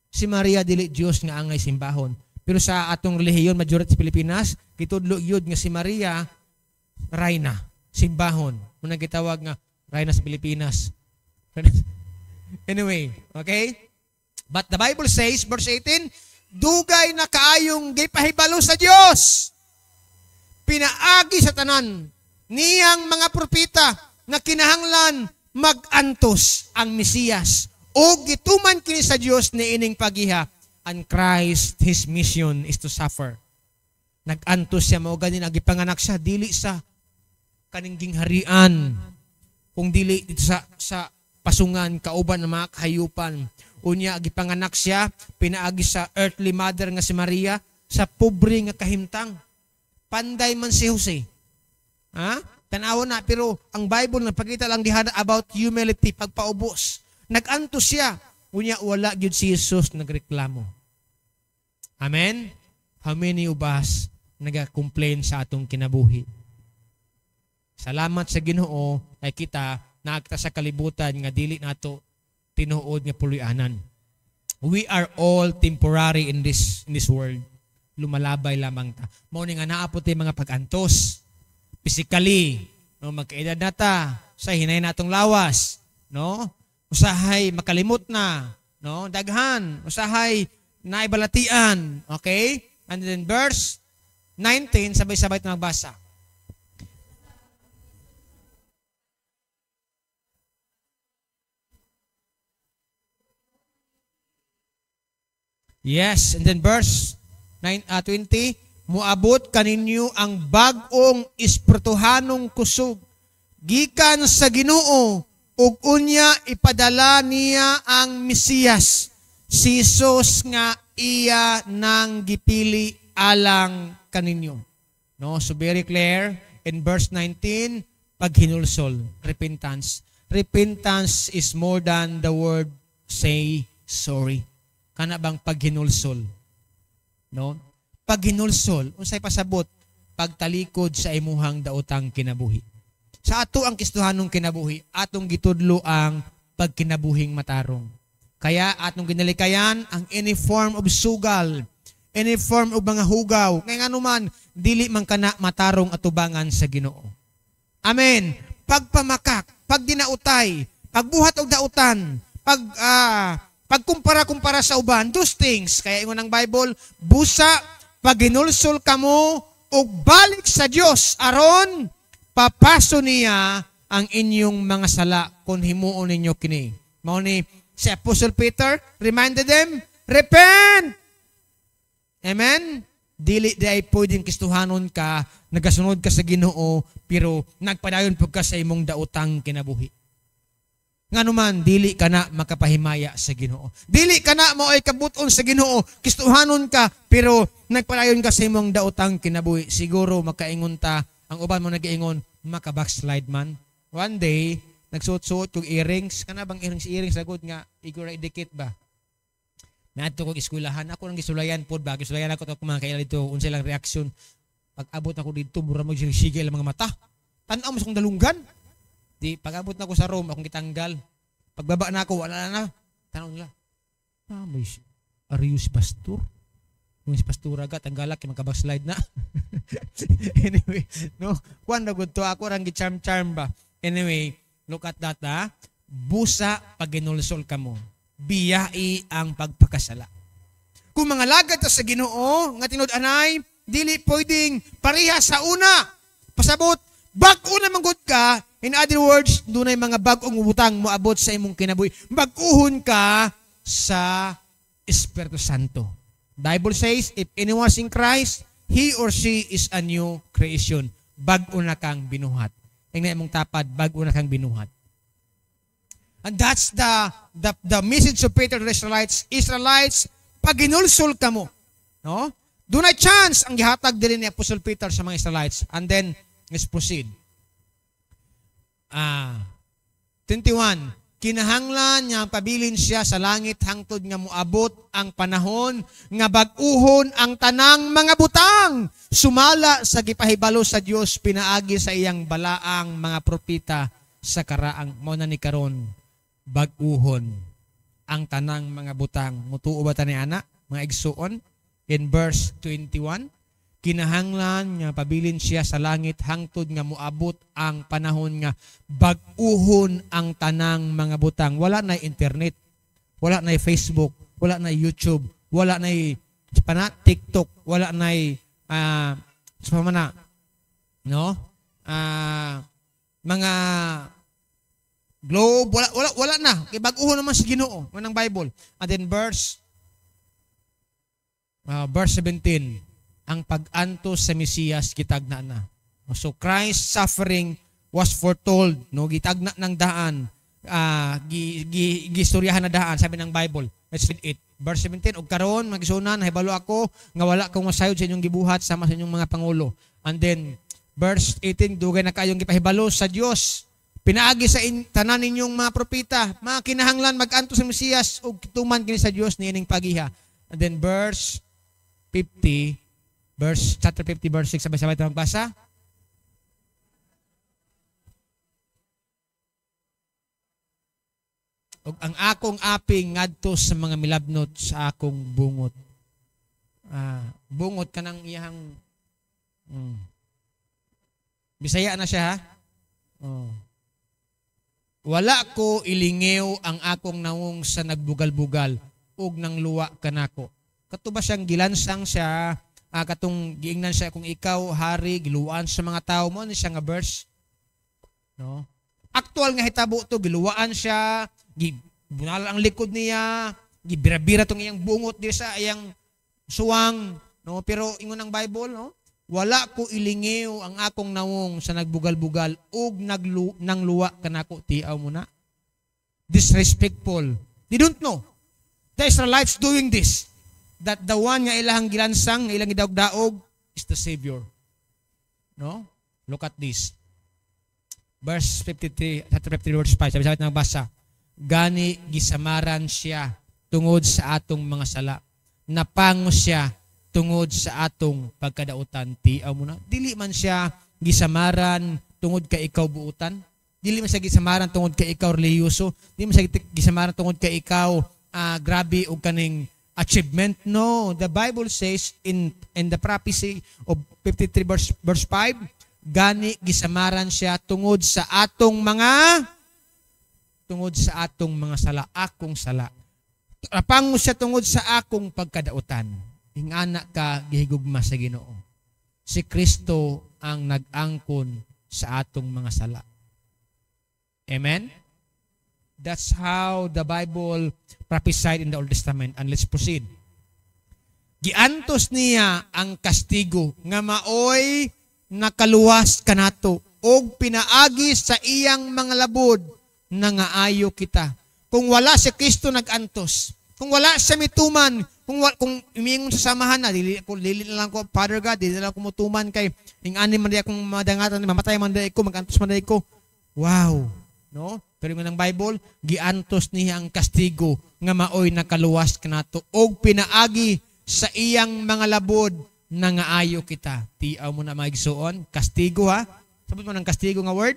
Speaker 1: Si Maria dili Dios nga angay simbahon. Pero sa atong relihiyon, majority sa Pilipinas, gitudlo yun nga si Maria, Rayna, simbahon. Muna gitawag nga, Rayna sa Pilipinas. Anyway, okay? But the Bible says, verse 18, dugay na kaayong gipahibalo sa Dios, pinaagi sa tanan niyang mga propeta nga kinahanglan mag-antos ang Mesiyas o gituman kini sa Dios niining pagiha. And Christ, His mission is to suffer. Nag-antos siya, mao ganin ang gipanganak siya dili sa kaningging harian, kung dili dito sa pasungan kauban ng mga kahayupan. Unya gipanganak siya pinaagi sa earthly mother nga si Maria, sa pobre nga kahimtang. Panday man si Jose. Tanawa na, pero ang Bible nagpakita lang diha about humility, pagpaubos. Nag-antos siya. Unya wala gyud si Jesus nagreklamo. Amen? How many of us nag-complain sa atong kinabuhi? Salamat sa Ginoo ay kita naagta sa kalibutan nga dili nato tinuod nga puloy-anan. We are all temporary in this world. Lumalabay lamang ta. Mao ni nga naapot mga pag-antos. Physically, no, magkaedad na ta, sa hinay natong lawas, no? Usahay makalimot na, no? Daghan, usahay naibalatian, okay? And then verse 19, sabay-sabay ito magbasa. Yes, and then verse 20, muabot kaninyo ang bag-ong espirituhanong kusog gikan sa Ginoo ug unya ipadala niya ang Mesiyas, si Jesus nga iya nang gipili alang kaninyo. No, so very clear in verse 19, paghinulsol, repentance. Repentance is more than the word say sorry. Kana bang paghinulsol? No? Paghinulsol, unsay pasabot, pagtalikod sa imuhang daotang kinabuhi. Sa ato ang kistuhanong kinabuhi, atong gitudlo ang pagkinabuhing matarong. Kaya atong ginalikayan ang any form of sugal, any form of mga hugaw, kaya nga naman, dili man kana matarong atubangan sa Ginoo. Amen. Pagpamakak, pagdinautay, pagbuhat og dautan, pagkumpara-kumpara sa uban, those things. Kaya ingon ang Bible, busa, paghinulsol kamo o balik sa Dios aron papaso niya ang inyong mga sala kung himuon ninyo kini. Mao ni si Apostle Peter reminded them, repent. Amen. dili day pwedeng kistuhanon ka, nagasunod ka sa Ginoo, pero nagpadayon pud ka sa imong daotang kinabuhi. Nganuman dili ka na makapahimaya sa Ginoo. Dili ka na mao'y kabuton sa Ginoo, kistuhanon ka pero nagpadayon ka sa imong daotang kinabuhi. Siguro makaingon ta, ang uban mo nag-iingon, maka-backslide man. One day, nagsuot-suot yung earrings, kana bang earrings sagod nga igura idikit ba? Naadto kog eskwelahan, ako nang gisulayan pod ba, gisulayan ako to mga kaila dito, unsay lang reaksyon. Pag abot ako dito, mura magsigil ang mga mata. Tan-aw mo sa kong dalunggan. Di, pag-abot na ko sa room, akong gitanggal. Pagbaba na ako, wala na. Tanong nila, are you si pastor? Kung si pastor agad, tanggalak, magka-backslide na. Anyway, no? Kuwan na good to, ako rang gi-charm-charm ba? Anyway, look at that ha. Busa pag ginulsol ka mo. Biyai ang pagpakasala. Kung mga lagad sa Ginoo, nga tinud-anay, dili pwedeng pareha sa una. Pasabot, bag-o na manggod ka. In other words, doon ay mga bag-ong utang mo abot sa imong kinabuhi. Mag-uhon ka sa Espiritu Santo. Bible says, if anyone is in Christ, he or she is a new creation. Bag-o na kang binuhat. Tingnan imong tapad, bag-o na kang binuhat. And that's the message of Peter to the Israelites. Israelites, pag ginulsol ka mo, no? Doon ay chance ang gihatag din ni Apostle Peter sa mga Israelites. And then, let's proceed. 21. Kinahanglan nga pabilin siya sa langit hangtod nga moabot ang panahon nga bag-uhon ang tanang mga butang. Sumala sa gipahibalo sa Dios pinaagi sa iyang balaang mga propeta sa karaang mao na ni karon bag-uhon ang tanang mga butang. Mutuo ba ta ni ana mga igsuon in verse 21? Kinahanglan nga pabilin siya sa langit hangtod nga moabot ang panahon nga bag-uhon ang tanang mga butang. Wala na internet, wala na Facebook, wala na YouTube, wala na TikTok, wala na mga globe, wala na. Kay bag-uhon naman si Ginoo ng Bible. And then verse 17. Ang pag-anto sa Mesiyas gitagna na. So Christ's suffering was foretold, no, gitagna ng daan, gistoryahan na daan, sabi ng Bible. Let's read it. Verse 17, og karon magsunan nahibalo ako nga wala kong masayod sa inyong gibuhat sama sa inyong mga pangulo. And then verse 18, dugay na kayong gipahibalo sa Dios. Pinaagi sa tanan ninyong mga propeta, mga kinahanglan mag-anto sa Mesiyas ug tuman kini sa Dios niining pagiha. And then verse 50, chapter 50, verse 6, sabay-sabay tayo magbasa. Og ang akong aping ngadto sa mga milabnot sa akong bungot. Bungot ka ng iyang Bisaya na siya ha? Wala ko ilingew ang akong nawong sa nagbugal-bugal ug nang luwa kanako. Katuba siyang gilansang siya, katong giingnan siya kung ikaw hari giluwaan sa mga tao mo, ano siya nga verse, no? Aktual nga hitabo to, giluwaan siya, gibunal ang likod niya, gibira-bira tong iyang bungot di sa iyang suwang, no? Pero ingon ang Bible, no? Wala ko ilingiw ang akong nawong sa nagbugal-bugal ug nang luwa kanako, tiaw mo na. Disrespectful. They don't know. The Israelites doing this. That the one nga ilahang gilansang, nga ilang gidaog-daog is the Savior. No? Look at this. Verse 53, chapter 53, verse 5. Sabi-sabi ng basa. Gani gisamaran siya tungod sa atong mga sala. Napango siya tungod sa atong pagkadautan. Tiaw mo na. Dili man siya gisamaran tungod kay ikaw buutan. Dili man siya gisamaran tungod kay ikaw reliyoso. Dili man siya gisamaran tungod kay ikaw grabe o kaning achievement. No, the Bible says in the prophecy of 53 verse 5, gani gisamaran siya tungod sa atong mga sala, akong sala. Napango siya tungod sa akong pagkadautan. Ingana ka gihigugma sa Ginoo. Si Kristo ang nag-angkon sa atong mga sala. Amen? That's how the Bible prophesied in the Old Testament. And let's proceed. giantos niya ang kastigo nga maoy nakaluwas kanato og pinaagi sa iyang mga labod na nga ayo kita. Kung wala si Kristo nagantos, kung wala sa mituman, kung imingon sa samahan na, dili na lang ko, Father God, dili na lang ko mutuman kay ingani man di akong madangatan, mamatay man di ko, magantos man di ko. Wow! No? Pero yung ng Bible, giantos niya ang kastigo nga maoy nakaluwas kanato og pinaagi sa iyang mga labod na nga ayo kita. Tiaw mo na maigsuon, kastigo ha. Sabot mo ng kastigo nga word?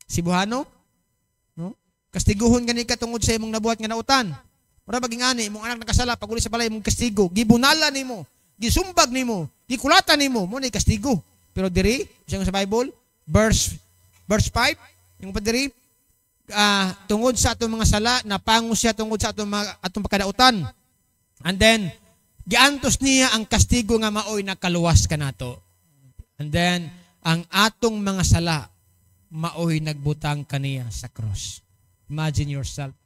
Speaker 1: Cebuano? No? Kastiguhon gani ka tungod sa imong nabuhat nga nautan. Ora baging ani imong anak nakasala pag uli sa balay imong kastigo, gibunala nimo, gisumbag nimo, gikulatan nimo, mo ni kastigo. Pero diri, sa Bible, verse 5, yung pa diri, tungod sa atong mga sala, napango siya tungod sa atong pagkadautan. And then, giantos niya ang kastigo nga maoy nakaluwas kanato. And then, ang atong mga sala, maoy nagbutang kaniya sa cross. Imagine yourself.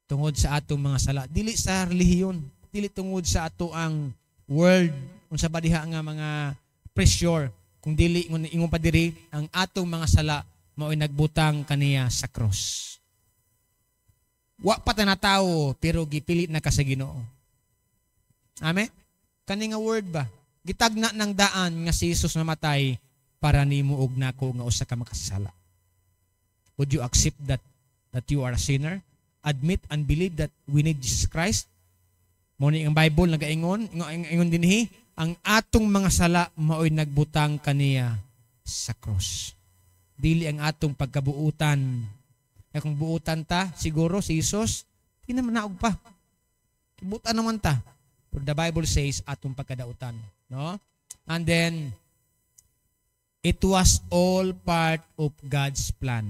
Speaker 1: Tungod sa atong mga sala. Dili sa relihiyon. Dili tungod sa ato ang world. Kung sa badiha nga mga pressure. Kung dili, ingon pa diri, ang atong mga sala, maoy nagbutang kaniya sa cross. Wa pa ta na tao, pero gipilit na ka sa Ginoo. Amen? Kani nga word ba? Gitagna ng daan nga si Jesus namatay para nimo og nako nga usa ka makasala. Would you accept that you are a sinner? Admit and believe that we need Jesus Christ? Muna ang Bible nagaingon, ingon dinhi, ang atong mga sala maoy nagbutang kaniya sa cross. Dili ang atong pagkabuutan. Kaya kung buutan ta, siguro si Jesus, di naman naog pa. Buutan naman ta. But the Bible says atong pagkadautan. No? And then, it was all part of God's plan.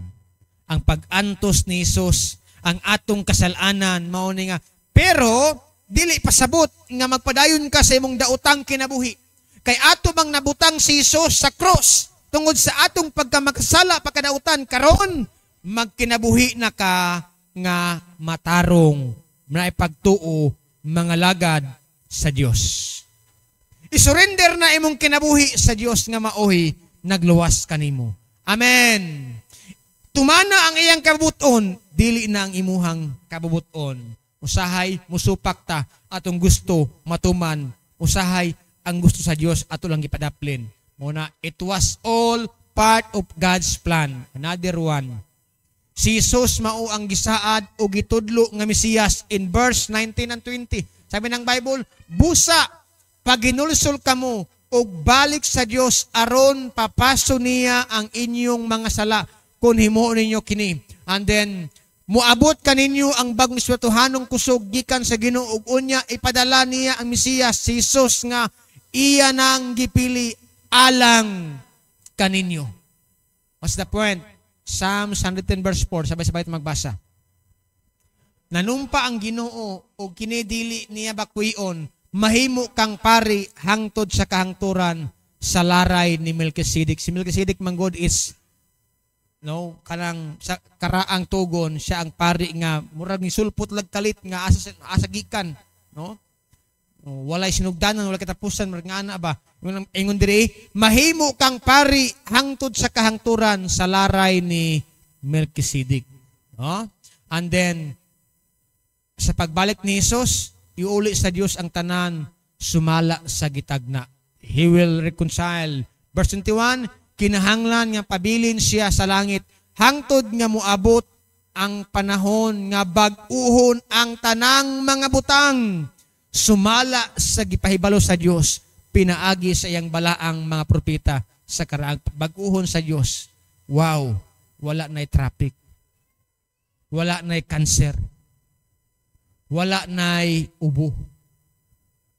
Speaker 1: Ang pag-antos ni Jesus, ang atong kasalanan, mao ni nga. Pero, dili pasabot nga magpadayon ka sa imong daotang kinabuhi. Kay ato bang nabutang si Jesus sa cross, tungod sa atong pagkamakasala, pagkadautan, karon magkinabuhi na ka nga matarong, na ipagtuo, mga lagad sa Dios. Isurrender na imong kinabuhi sa Dios nga maoy nagluwas kanimo. Amen. Tumana ang iyang kabubuton, dili na ang imuhang kabubuton. Usahay musupak ta atong gusto matuman. Usahay ang gusto sa Dios ato lang gipadaplin. Muna, it was all part of God's plan. Another one. Si Jesus mao ang gisaad o gitudlo nga Mesiyas in verse 19 and 20. Sabi ng Bible, busa paginulsol kamo og balik sa Dios aron papaso niya ang inyong mga sala kung himuon ninyo kini. And then muabot kaninyo ang bagong espirituhanong kusog gikan sa Ginoo ug unya ipadala niya ang Mesiyas si Jesus nga iya nang gipili alang kaninyo. What's the point? Psalm 110 verse 4, sabay-sabay magbasa. Nanumpa ang Ginoo o kinidili niya bakwion, mahimo kang pari hangtod sa kahangturan sa laray ni Melchizedek. Si Melchizedek manggod is kanang sa karaang tugon siya ang pari nga murag ni sulpot lag kalit nga asa gikan, no? Walay sinugdanan, wala katapusan, murag nga ana ba? Ingon diri, mahimo kang pari hangtod sa kahangturan sa laray ni Melchizedek, no? And then sa pagbalik ni Jesus, iuli sa Dios ang tanan, sumala sa gitagna. He will reconcile. Verse 21, kinahanglan nga pabilin siya sa langit, hangtod nga muabot ang panahon nga bag-uhon ang tanang mga butang. Sumala sa gipahibalo sa Dios, pinaagi sa iyang balaang mga propeta sa karaang bag-uhon sa Dios. Wow, wala na'y traffic. Wala na'y cancer. Wala na'y ubo.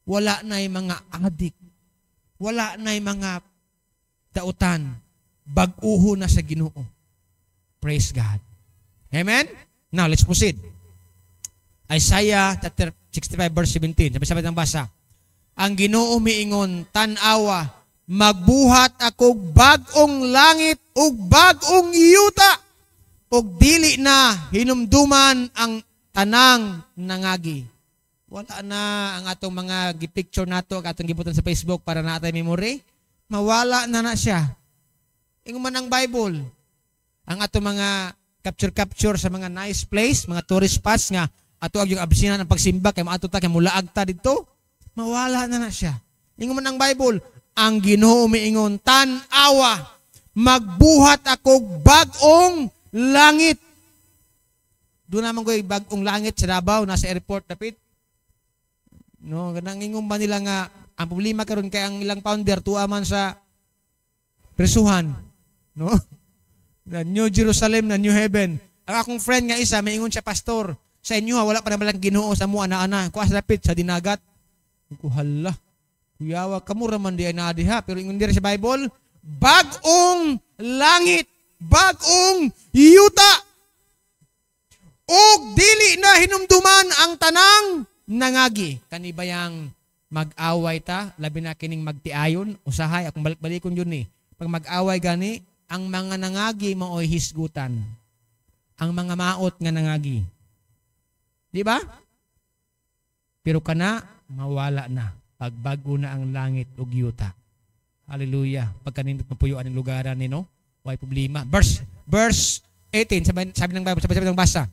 Speaker 1: Wala na'y mga adik. Wala na'y mga dautan. Bag-uho na sa Ginoo. Praise God. Amen? Now, let's proceed. Isaiah 65 verse 17. Sabi ng basa. Ang Ginoo miingon, tan-awa, magbuhat ako bag-ong langit ug bag-ong yuta. Ug dili na hinumduman ang tanang nangagi. Wala na ang atong mga gipicture nato, ang atong gibutan sa Facebook para na atay memory. Mawala na siya. Ingon man ang Bible. Ang atong mga capture sa mga nice place, mga tourist spots nga ato ang yung absina ng pagsimba kay maato ta kay mulaag ta dito. Mawala na siya. Ingon man ang Bible, ang Ginoo miingon, tan-awa, magbuhat ako bag-ong langit. Doon naman ko bag-ong langit sa Davao, nasa airport dapit. No, ganang ingon ba nila nga ang problema karon kay ang ilang founder tuwa man sa presuhan, no? Na New Jerusalem na New Heaven. Ang akong friend nga isa, maingon siya pastor. Sa inyo wala pa naman lang Ginoo sa mo ana-ana. Kuha sa dapit sa dinagat. Ko hala. Kuyawa kamo ra man di ana diha, pero ingon diri sa Bible, bag-ong langit, bag-ong yuta. Og dili na hinumduman ang tanang nangagi. Kani bayang mag-away ta, labi na kining magtiayon, usahay akong balik-balikon yun ni. Pag mag-away gani, ang mga nangagi mao'y hisgutan. Ang mga maot nga nangagi. Di ba? Pero kana, mawala na. Pagbago na ang langit ug yuta. Hallelujah. Pagkanindot mapuyuan ang lugaran ni no, way problema. Verse 18, sabi ng Bible, sabi ng basa.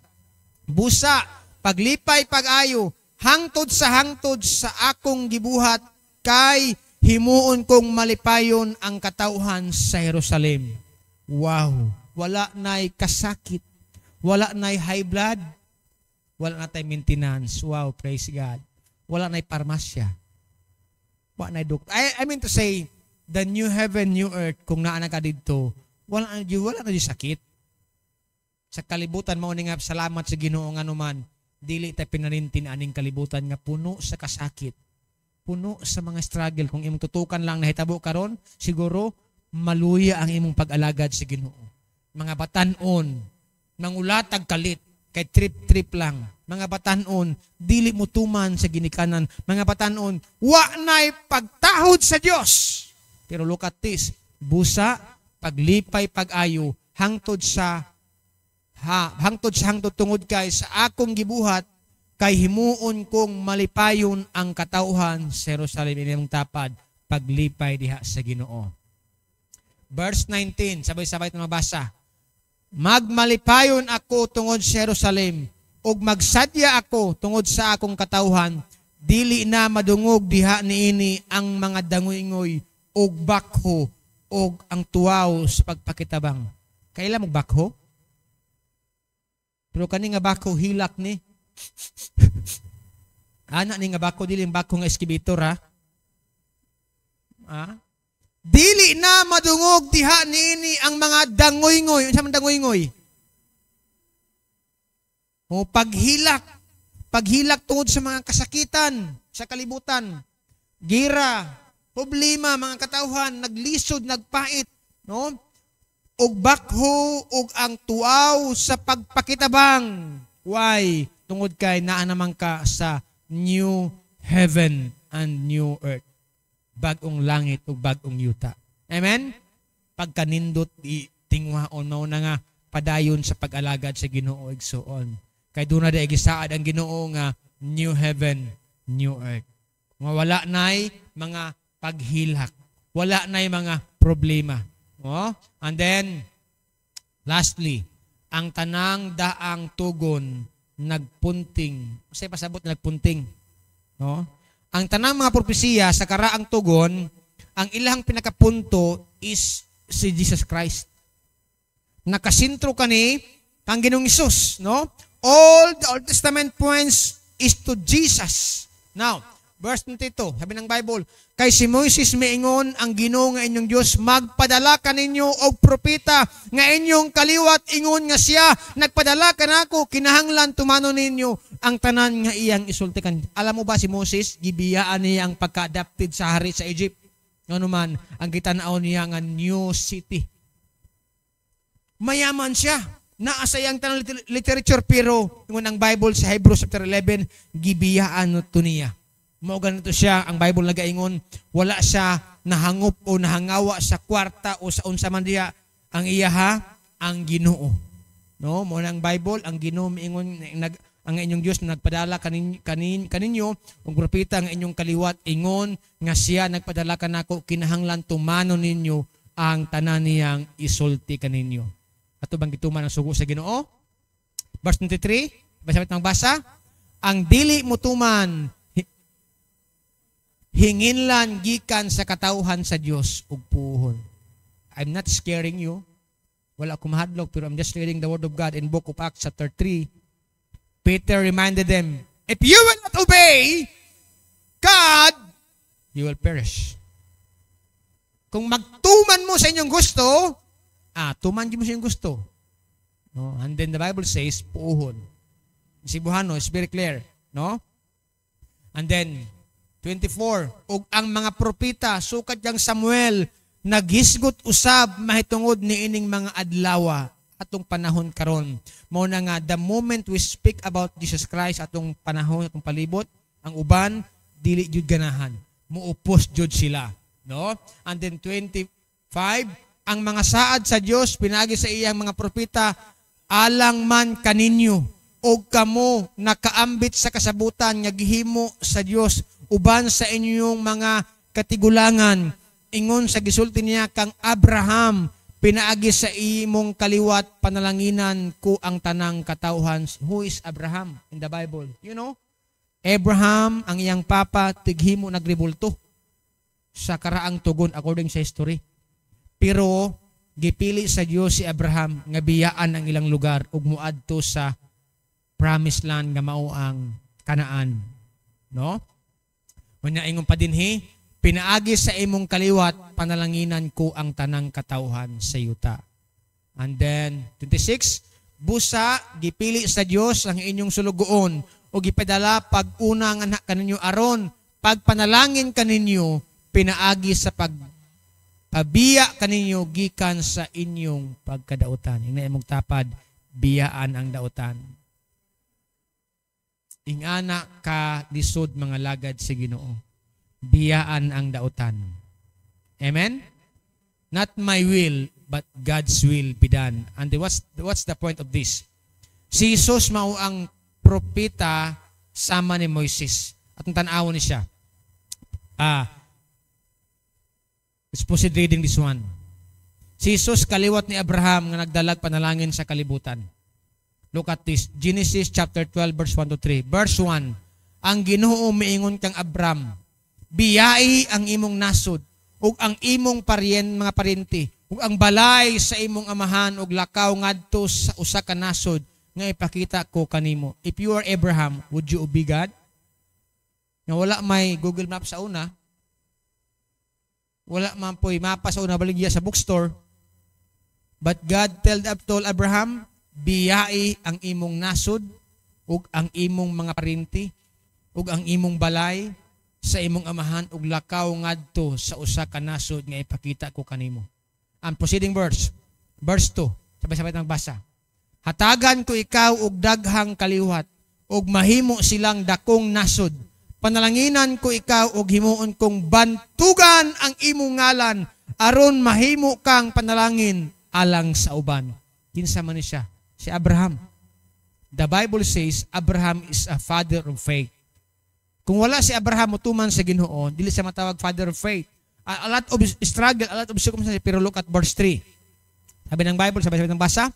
Speaker 1: Busa, paglipay pag-ayo, hangtod sa akong gibuhat, kay himuon kong malipayon ang katauhan sa Jerusalem. Wow! Wala na'y kasakit. Wala na'y high blood. Wala na tayo maintenance. Wow, praise God. Wala na'y parmasya. Wala na'y doktor. I mean to say, the new heaven, new earth, kung naanak ka dito, wala na sakit. Sa kalibutan, mauni nga, salamat sa Ginoo nga naman, dili tayo pinanintin aning kalibutan nga puno sa kasakit. Puno sa mga struggle. Kung imong tutukan lang nahitabo karon, siguro, maluya ang imong pag-alagad sa Ginoo. Mga batanon, nangulatag kalit, kay trip-trip lang. Mga batanon, dili mutuman sa ginikanan. Mga batanon, wa na'y pagtahod sa Dios. Pero look at this, busa, paglipay, pag-ayo, hangtod tungod kay sa akong gibuhat, kay himuon kong malipayon ang katauhan sa Jerusalem. Inyong tapad, paglipay diha sa Ginoo. Verse 19, sabay-sabay ito mabasa. Magmalipayon ako tungod sa Jerusalem, ug magsadya ako tungod sa akong katauhan, dili na madungog diha niini ang mga dangoy-ngoy, ug bakho, ug ang tuwaw sa pagpakitabang. Kailan mo bakho? Pero kani nga bakho hilak ni. Ana ni nga bakho, dili ang bakho nga eskibitor ha. Dili na madungog diha niini ang mga dangoy-ngoy. Unsa man dangoy-ngoy? O paghilak tungod sa mga kasakitan sa kalibutan. Gira, problema, mga katauhan, naglisod, nagpait, no? Og bakho og ang tuaw sa pagpakitabang. Why? Tungod kay naa naman ka sa new heaven and new earth. Bagong langit o bagong yuta. Amen? Pagkanindot tingwaon mo na nga padayon sa pag-alagad sa Ginoo igsoon. Kay doon na di gisaad ang Ginoo nga new heaven, new earth. Wala na'y mga paghilak. Wala na'y mga problema. Oh? And then, lastly, ang tanang daang tugon nagpunting. Kasi pasabot nagpunting. No? Ang tanang mga propesiya sa karaang tugon, ang ilang pinakapunto is si Jesus Christ. Nakasintro kani kang Ginoong Hesus, no? All the Old Testament points is to Jesus. Now, verse 22, sabi ng Bible, kay si Moises miingon ang Ginoo nga inyong Dios, magpadala kaninyo og propeta nga inyong kaliwat ingon nga siya nagpadala kanako, kinahanglan tumano ninyo ang tanan nga iyang isultikan. Alam mo ba si Moses, gibiyaan niya ang pagka-adapted sa hari sa Egypt. Ano man, ang kitanaon niya nga new city. Mayaman siya. Naasayang tanang literature, pero yung ang Bible sa Hebrews chapter 11, gibiyaan to niya. Mao ganito siya, ang Bible nagaingon, wala siya nahangop o nahangawa sa kwarta o sa unsa man diha. Ang iya ang Ginoo. No, mo nang Bible, ang Ginoo miingon ang inyong Dios na nagpadala kaninyo ug propeta nga inyong kaliwat ingon nga siya nagpadala kanako kinahanglan tumanon ninyo ang tanan niyang isulti kaninyo. Ato bang gituman ang sugo sa Ginoo? Verse 23, basa ng basa. Ang dili mo tuman hinginlan gikan sa katawhan sa Dios ug puhon. I'm not scaring you. Wala akong mahadlok, pero I'm just reading the word of God in book of Acts chapter 3. Peter reminded them, if you will not obey God, you will perish. Kung magtuman mo sa inyong gusto, tuman mo sa inyong gusto. No? And then the Bible says, puuhon. Si Buhano is very clear. No? And then, 24, ug ang mga propeta, sukat yang Samuel, naghisgot usab mahitungod niining mga adlawa atong panahon karon. Mao na nga the moment we speak about Jesus Christ atong panahon atong palibot, ang uban dili jud ganahan, muupos jud sila, no? And then 25, ang mga saad sa Dios pinagi sa iyang mga propeta alang man kaninyo og kamo nakaambit sa kasabutan nga gihimo sa Dios uban sa inyong mga katigulangan. Ingon sa gisulti niya kang Abraham, pinaagi sa imong kaliwat, panalanginan ko ang tanang katawhan. Who is Abraham in the Bible? You know? Abraham, ang iyang papa, tighimo nagribulto sa karaang tugon according sa history. Pero, gipili sa Dios si Abraham nga biyaan ang ilang lugar ug muadto sa promised land nga mao ang Kanaan. No? Unya ingon pa dinhi, pinaagi sa imong kaliwat, panalanginan ko ang tanang katawhan sa yuta. And then, 26, busa, gipili sa Dios ang inyong sulugoon o gipadala pag-una nga kaninyo aron, pagpanalangin kaninyo, pinaagi sa pagpabiya kaninyo gikan sa inyong pagkadautan. Ingna imong tapad, biyaan ang dautan. Ingana ka lisod mga lagad sa Ginoo. Biyaan ang dautan. Amen? Not my will, but God's will be done. And what's the point of this? Si Jesus mao ang propeta sama ni Moises. At ang tanawon ni siya. Let's proceed reading this one. Si Jesus kaliwat ni Abraham nga nagdalag panalangin sa kalibutan. Look at this. Genesis chapter 12 verse 1 to 3. Verse 1. Ang Ginoo miingon kang Abraham, biyai ang imong nasod ug ang imong mga paryente ug ang balay sa imong amahan ug lakaw ngadto sa usa ka nasod nga ipakita ko kanimo. If you are Abraham, would you obey God? Nga wala may Google Maps sa una. Wala man po'y mapa sa una baligya sa bookstore. But God told Abraham, biyai ang imong nasod ug ang imong mga paryente ug ang imong balay sa imong amahan ug lakaw ngadto sa usa ka nasod nga ipakita ko kanimo. Ang preceding verse 2, sabay-sabay tang basa. Hatagan ko ikaw og daghang kaliwat ug mahimo silang dakong nasod. Panalanginan ko ikaw og himuon kong bantugan ang imong ngalan aron mahimo kang panalangin alang sa uban. Kinsa man ni siya? Si Abraham. The Bible says Abraham is a father of faith. Kung wala si Abraham mutuman sa Ginoo, dili siya matawag father of faith. A lot of struggle, a lot of circumstances, pero look at verse 3. Sabi ng Bible, sabay-sabay ng basa,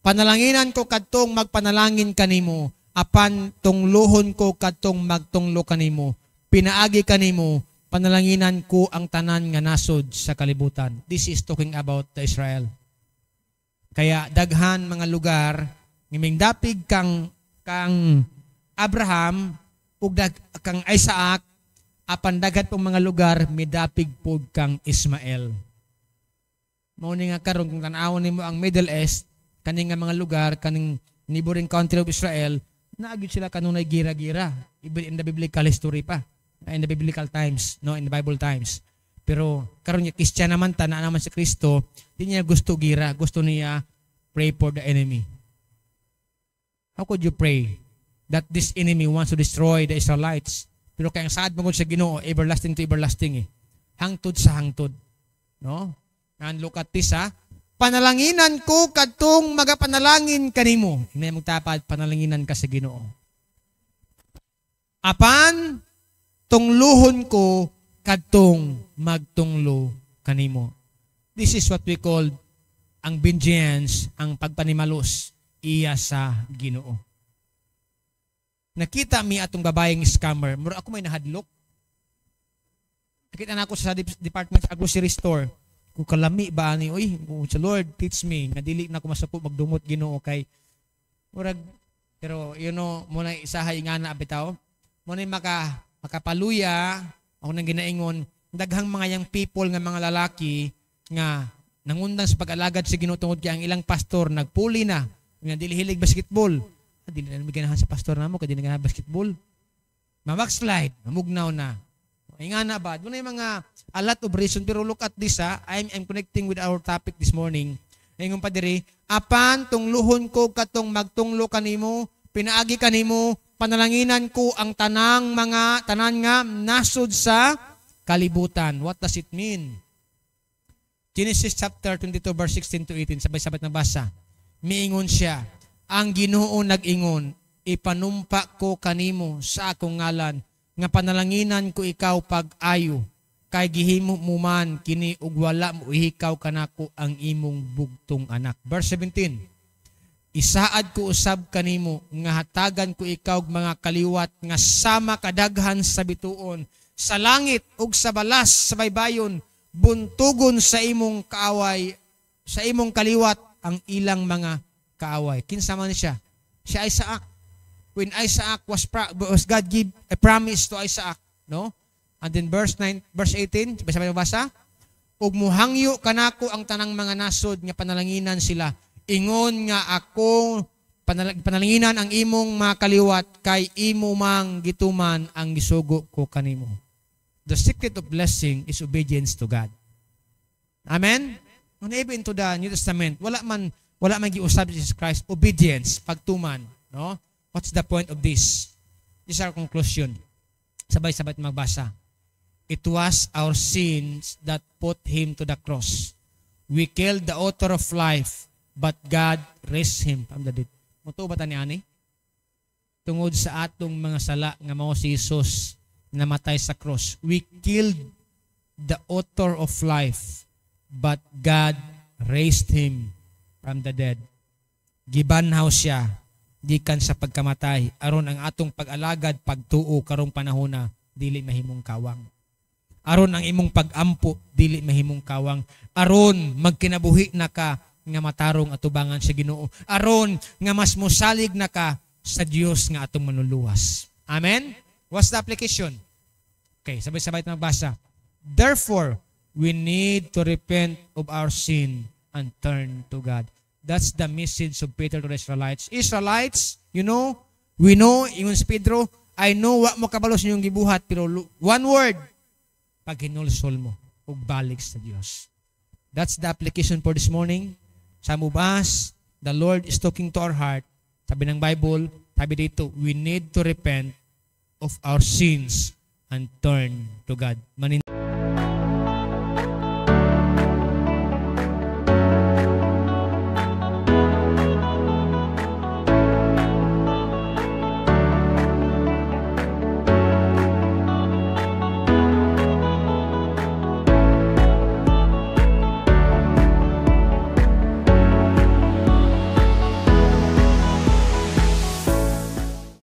Speaker 1: panalanginan ko kadtong magpanalangin kanimo, apan tungluhon ko kadtong magtunglo kanimo, pinaagi kanimo, panalanginan ko ang tanan nga nasod sa kalibutan. This is talking about the Israel. Kaya daghan mga lugar, ngiming dapig kang Abraham, ug kang Isaac, apan dagat pong mga lugar midapig pod kang Ismael. Mao ni nga karon kung tan-awon nimo ang Middle East, kaning nga mga lugar kaning neighboring country of Israel, naagid sila kanunay gira-gira, even in the biblical history pa, in the biblical times, no, in the Bible times. Pero karon niya Kristiyano naman ta na naman si Kristo, di niya gusto gira, gusto niya pray for the enemy. How could you pray that this enemy wants to destroy the Israelites? Pero kaya ang saad mo sa Ginoo, everlasting to everlasting hangtod sa hangtod. No? And look at this Panalanginan ko kadtong magapanalangin kanimo. Hinay mong tapad, panalanginan ka sa Ginoo. Apan tungluhon ko kadtong magtunglo kanimo. This is what we call ang vengeance, ang pagpanimalos iya sa Ginoo. Nakita mi atong babayeng scammer, mura ako may nahadlok. Nakita na ako sa department sa grocery store. Kung kalami ba ani, oy, sa Lord teach me nga dili na ko masuko magdumot Ginoo kay murag, pero muna isahay nga na bitaw. Muna makapaluya ako nang ginaingon daghang mga yang people nga mga lalaki nga nangundang sa pag-alagad sa Ginoo tungod kay ang ilang pastor nagpuli na nga dili hilig basketball. Dili na ganahan sa pastor namo kay dili na ganahan basketball. Mabackslide, mamugnaw na. Nga na ba? Doon yung mga a lot of reason pero look at this I'm connecting with our topic this morning. Ngayon pa diri, apan tungluhon ko katong magtunglo kanimo, pinaagi kanimo, panalanginan ko ang tanan nga nasud sa kalibutan. What does it mean? Genesis chapter 22 verse 16 to 18, sabay-sabay na basa. Miingon siya, ang Ginoo nag-ingon, ipanumpa ko kanimo sa akong ngalan, nga panalanginan ko ikaw pag-ayo, kay gihimo mo man kini ug wala mo ihikaw kanako ang imong bugtong anak. Verse 17, isaad ko usab kanimo, nga hatagan ko ikaw mga kaliwat, nga sama kadaghan sa bituon, sa langit ug sa balas sa baybayon, buntugon sa imong kaaway, sa imong kaliwat ang ilang mga kaaway. Kinsa man siya? Si Isaac. When Isaac was God give a promise to Isaac, no? And then verse 18, sabay basa, ug muhangyo kanako ang tanang mga nasod nga panalanginan sila. Ingon nga ako panalanginan ang imong mga kaliwat kay imo mang gituman ang gisugo ko kanimo. The secret of blessing is obedience to God. Amen? When even into the New Testament, wala man giusab si Jesus Christ, obedience, pagtuman, no? What's the point of this? This is our conclusion. Sabay-sabay magbasa. It was our sins that put him to the cross. We killed the author of life, but God raised him from the dead. Muto ba ta ni ani? Tungod sa atong mga sala nga mao si Jesus namatay sa cross. We killed the author of life, but God raised him from the dead. Gibanhaw siya gikan sa pagkamatay aron ang atong pag-alagad pagtuo karong panahona dili mahimong kawang. Aron ang imong pag-ampo dili mahimong kawang. Aron magkinabuhi na ka nga matarong atubangan sa Ginoo. Aron nga mas mosalig na ka sa Dios nga atong manluluwas. Amen? What's the application? Okay, sabay-sabay tayo magbasa. Therefore, we need to repent of our sin and turn to God. That's the message of Peter to the Israelites. Israelites, we know, ingon si Pedro, I know wa mo kabalos ninyong gibuhat, pero one word, pag hinulsol mo, ug balik sa Dios. That's the application for this morning. Some of us, the Lord is talking to our heart. Sabi ng Bible, sabi dito, we need to repent of our sins and turn to God.